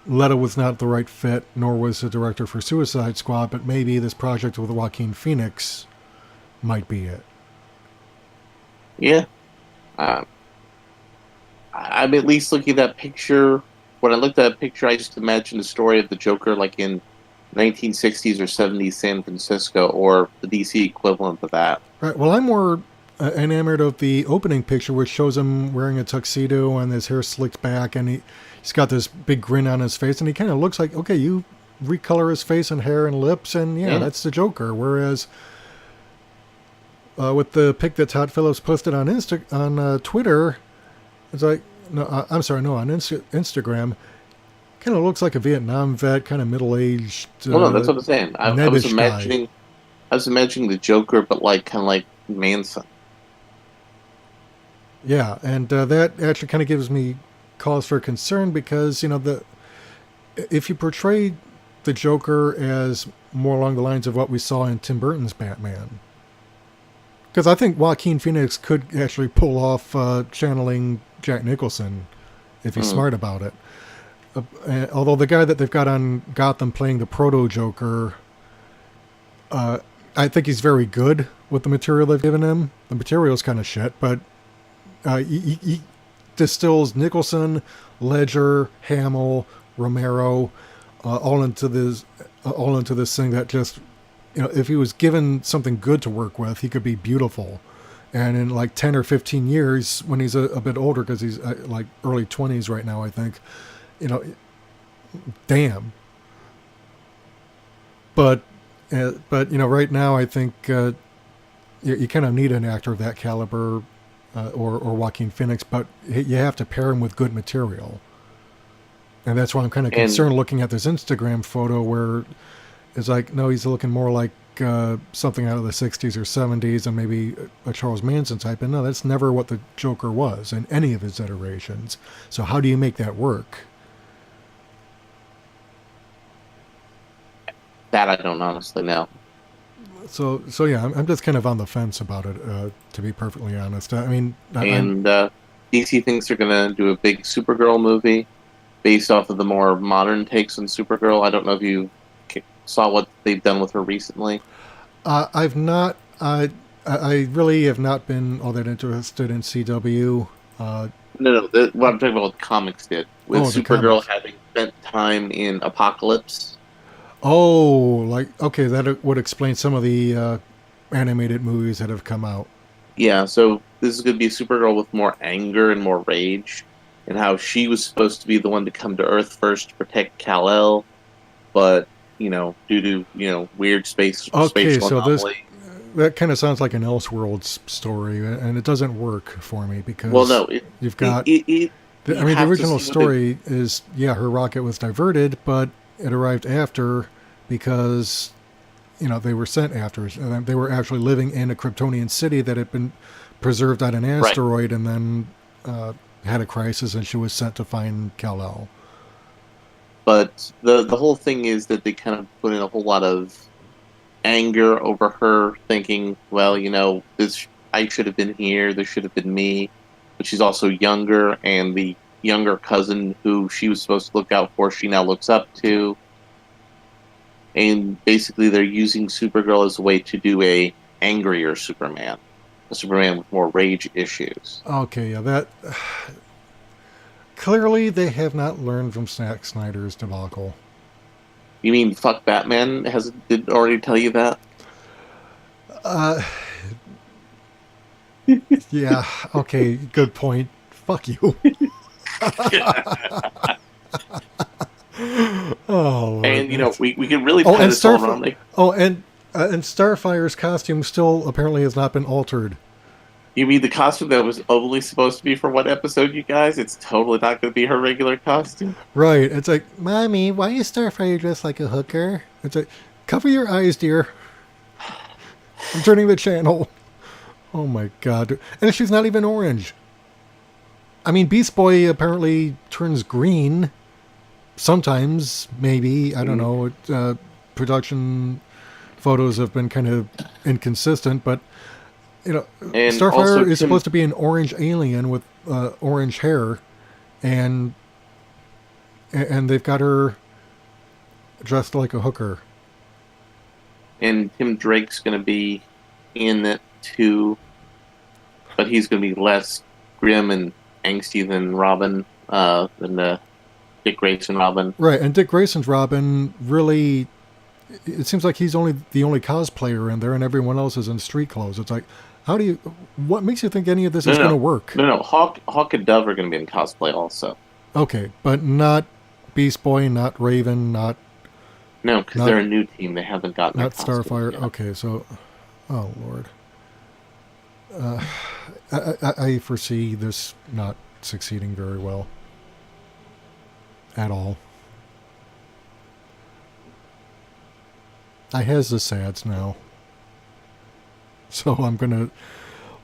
Leto was not the right fit, nor was the director for Suicide Squad, but maybe this project with Joaquin Phoenix might be it. Yeah. I'm at least looking at that picture when I looked at a picture, I just imagined the story of the Joker like in 1960s or 70s San Francisco, or the DC equivalent of that. Right. Well, I'm more enamored of the opening picture, which shows him wearing a tuxedo and his hair slicked back, and he's got this big grin on his face, and he kind of looks like, okay, you recolor his face and hair and lips, and yeah. That's the Joker. Whereas with the pic that Todd Phillips posted on Twitter, it's like, on Instagram, kind of looks like a Vietnam vet, kind of middle-aged. Well, no, that's what I'm saying. I was imagining the Joker, but kind of like Manson. Yeah, and that actually kind of gives me cause for concern because if you portray the Joker as more along the lines of what we saw in Tim Burton's Batman, because I think Joaquin Phoenix could actually pull off channeling Jack Nicholson if he's smart about it. Although the guy that they've got on Gotham playing the proto-Joker, I think he's very good with the material they've given him. The material's kind of shit, but he distills Nicholson, Ledger, Hamill, Romero, all into this thing that just, if he was given something good to work with, he could be beautiful. And in like 10 or 15 years, when he's a bit older, because he's like early 20s right now, I think, damn. But right now, I think you kind of need an actor of that caliber, or Joaquin Phoenix, but you have to pair him with good material. And that's why I'm kind of concerned looking at this Instagram photo where it's like, no, he's looking more like something out of the 60s or 70s and maybe a Charles Manson type. And no, that's never what the Joker was in any of his iterations. So how do you make that work? That I don't honestly know. So yeah, I'm just kind of on the fence about it, to be perfectly honest. I mean, DC thinks they're going to do a big Supergirl movie based off of the more modern takes on Supergirl. I don't know if you saw what they've done with her recently. I've not. I really have not been all that interested in CW. No. What I'm talking about, what the comics did with Supergirl having spent time in Apocalypse. Oh, okay, that would explain some of the animated movies that have come out. Yeah, so this is going to be a Supergirl with more anger and more rage, and how she was supposed to be the one to come to Earth first to protect Kal-El, but due to weird spatial anomaly. That kind of sounds like an Elseworlds story, and it doesn't work for me because the original story is her rocket was diverted, but it arrived after because they were sent after. They were actually living in a Kryptonian city that had been preserved on an asteroid, and then had a crisis, and she was sent to find Kal-El. But the whole thing is that they kind of put in a whole lot of anger over her, thinking, well, I should have been here, this should have been me. But she's also younger, and the younger cousin who she was supposed to look out for, she now looks up to. And basically they're using Supergirl as a way to do a angrier Superman. A Superman with more rage issues. Okay, yeah, that... Clearly they have not learned from Zack Snyder's debacle. You mean fuck Batman? Did already tell you that? Yeah, okay, good point. Fuck you. Oh, Lord. And we can really tie this all around. And Starfire's costume still apparently has not been altered. You mean the costume that was only supposed to be for one episode, you guys? It's totally not going to be her regular costume. Right. It's like, Mommy, why is Starfire dressed like a hooker? It's like, cover your eyes, dear. I'm turning the channel. Oh my God. And she's not even orange. I mean, Beast Boy apparently turns green. Sometimes, maybe. I don't know. Production photos have been kind of inconsistent, but Starfire is supposed to be an orange alien with orange hair, and they've got her dressed like a hooker. And Tim Drake's going to be in it too, but he's going to be less grim and angsty than Robin, than Dick Grayson Robin. Right, and Dick Grayson's Robin really, it seems like he's the only cosplayer in there, and everyone else is in street clothes. It's like, what makes you think any of this is going to work? No. Hawk and Dove are going to be in cosplay also. Okay, but not Beast Boy, not Raven, not... No, because they're a new team. They haven't gotten not Starfire. Yet. Okay, so... Oh, Lord. I foresee this not succeeding very well. At all. I has the sads now. So I'm going to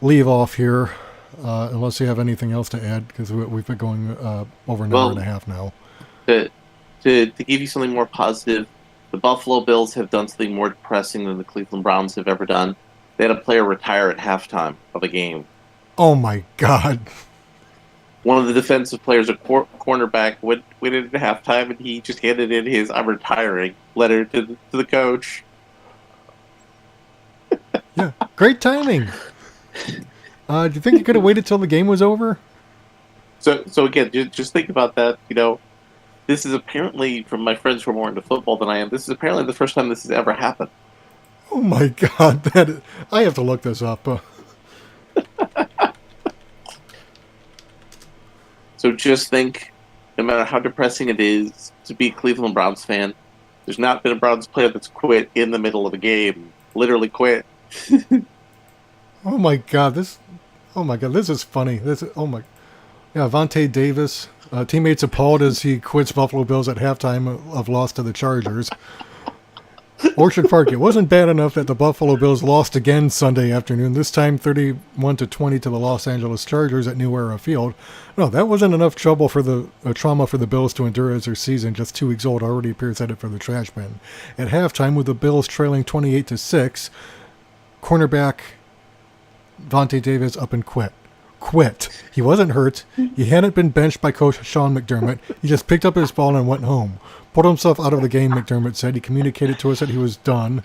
leave off here, unless you have anything else to add, because we've been going over an hour and a half now. To give you something more positive, the Buffalo Bills have done something more depressing than the Cleveland Browns have ever done. They had a player retire at halftime of a game. Oh my God. One of the defensive players, a cornerback, went in at halftime, and he just handed in his "I'm retiring" letter to the coach. Yeah, great timing. Do you think you could have waited till the game was over? So again, just think about that. This is apparently, from my friends who are more into football than I am, this is apparently the first time this has ever happened. Oh my God, I have to look this up. So just think, no matter how depressing it is to be a Cleveland Browns fan, there's not been a Browns player that's quit in the middle of a game. Literally quit. Oh my God, this is funny. Yeah, Vontae Davis, teammates appalled as he quits Buffalo Bills at halftime of loss to the Chargers. Orchard Park, it wasn't bad enough that the Buffalo Bills lost again Sunday afternoon, this time 31-20 to the Los Angeles Chargers at New Era Field. No, that wasn't enough trauma for the Bills to endure as their season, just 2 weeks old, already appears headed for the trash bin. At halftime, with the Bills trailing 28-6, cornerback Vontae Davis up and quit. He wasn't hurt. He hadn't been benched by Coach Sean McDermott. He just picked up his ball and went home. Pulled himself out of the game, McDermott said. He communicated to us that he was done.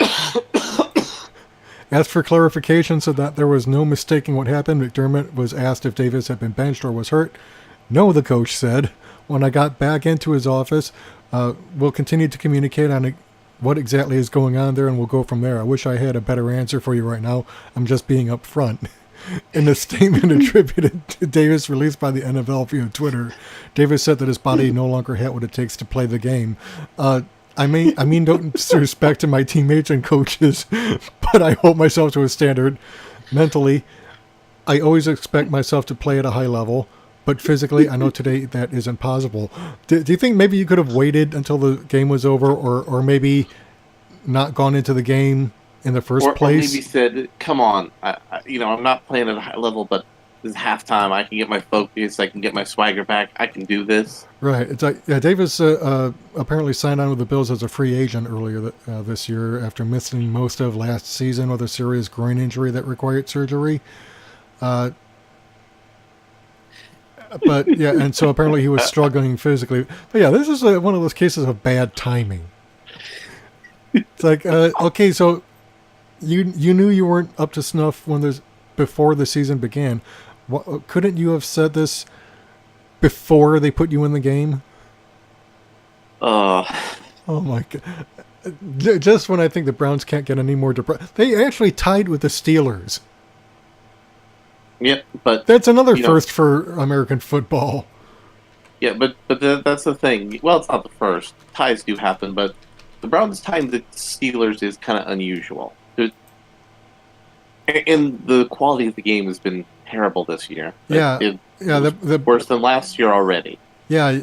Asked for clarification so that there was no mistaking what happened. McDermott was asked if Davis had been benched or was hurt. No, the coach said. When I got back into his office, we'll continue to communicate on what exactly is going on there, and we'll go from there. I wish I had a better answer for you right now. I'm just being upfront. In a statement attributed to Davis released by the NFL via Twitter, Davis said that his body no longer had what it takes to play the game. I mean, no disrespect to my teammates and coaches, but I hold myself to a standard. Mentally, I always expect myself to play at a high level, but physically, I know today that isn't possible. Do you think maybe you could have waited until the game was over, or maybe not gone into the game in the first place? Or maybe said, come on, I'm not playing at a high level, but this is halftime. I can get my focus. I can get my swagger back. I can do this. Right. It's like, yeah, Davis apparently signed on with the Bills as a free agent earlier this year after missing most of last season with a serious groin injury that required surgery. But yeah, and so apparently he was struggling physically. But yeah, this is one of those cases of bad timing. It's like, okay, so you knew you weren't up to snuff before the season began. Couldn't you have said this before they put you in the game? Oh my God! Just when I think the Browns can't get any more depressed, they actually tied with the Steelers. Yeah, but that's another first for American football. Yeah, but that's the thing. Well, it's not the first. Ties do happen, but the Browns tying the Steelers is kind of unusual. And the quality of the game has been terrible this year. Yeah, worse than last year already. Yeah,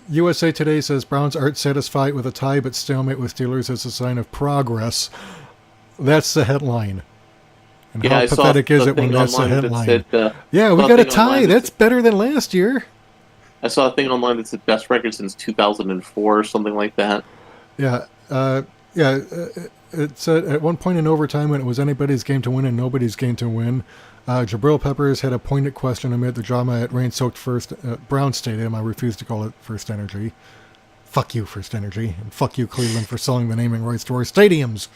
USA Today says Browns aren't satisfied with a tie, but stalemate with Steelers is a sign of progress. That's the headline. And how pathetic is it when that's the headline? That said, we got a tie. That's better than last year. I saw a thing online that said best record since 2004 or something like that. Yeah, it said at one point in overtime when it was anybody's game to win and nobody's game to win, Jabril Peppers had a pointed question amid the drama at rain-soaked Brown Stadium. I refuse to call it First Energy. Fuck you, First Energy, and fuck you, Cleveland, for selling the naming rights to our stadiums.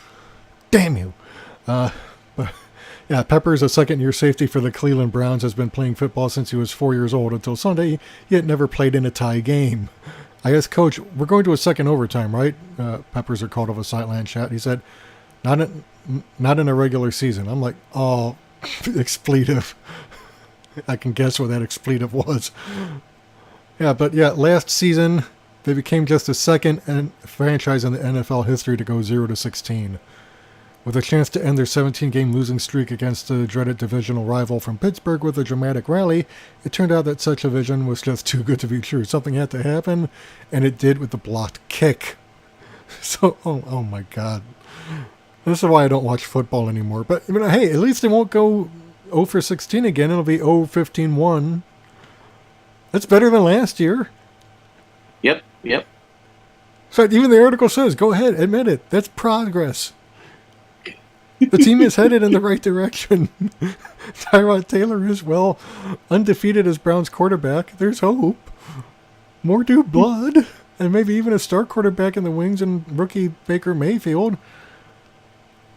Damn you. But yeah, Peppers, a second-year safety for the Cleveland Browns, has been playing football since he was 4 years old. Until Sunday, he had never played in a tie game. I asked Coach, we're going to a second overtime, right? Peppers are called off a sideline chat. He said, not in a regular season. I'm like, oh, expletive. I can guess what that expletive was. Yeah, but yeah, last season, they became just the second franchise in the NFL history to go 0-16. With a chance to end their 17-game losing streak against the dreaded divisional rival from Pittsburgh with a dramatic rally, it turned out that such a vision was just too good to be true. Something had to happen, and it did with the blocked kick. So, oh my God. This is why I don't watch football anymore. But, I mean, hey, at least they won't go 0-16 again. It'll be 0-15-1. That's better than last year. Yep. So even the article says, go ahead, admit it. That's progress. The team is headed in the right direction. Tyrod Taylor is, well, undefeated as Browns quarterback. There's hope. More new blood. And maybe even a star quarterback in the wings and rookie Baker Mayfield.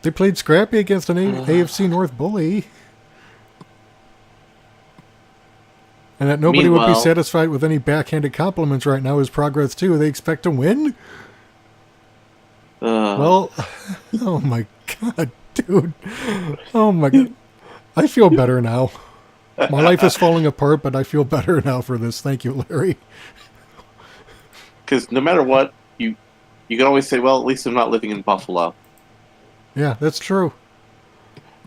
They played scrappy against an AFC North bully. And that nobody would be satisfied with any backhanded compliments right now is progress too. They expect to win? Well, oh my God, dude. Oh my God. I feel better now. My life is falling apart, but I feel better now for this. Thank you, Larry. Because no matter what, you can always say, well, at least I'm not living in Buffalo. Yeah, that's true.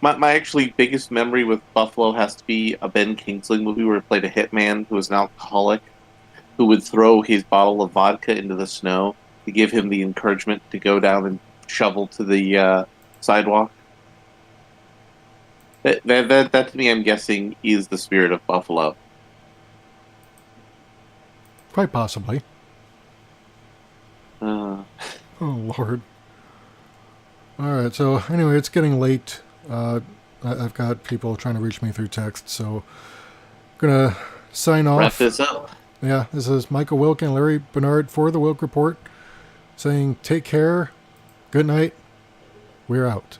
My actually biggest memory with Buffalo has to be a Ben Kingsley movie where he played a hitman who was an alcoholic who would throw his bottle of vodka into the snow to give him the encouragement to go down and shovel to the sidewalk. That to me, I'm guessing, is the spirit of Buffalo. Quite possibly. Oh, Lord. All right, so anyway, it's getting late. I've got people trying to reach me through text, so I'm going to sign off. Wrap this up. Yeah, this is Michael Wilk and Larry Bernard for the Wilk Report saying take care, good night, we're out.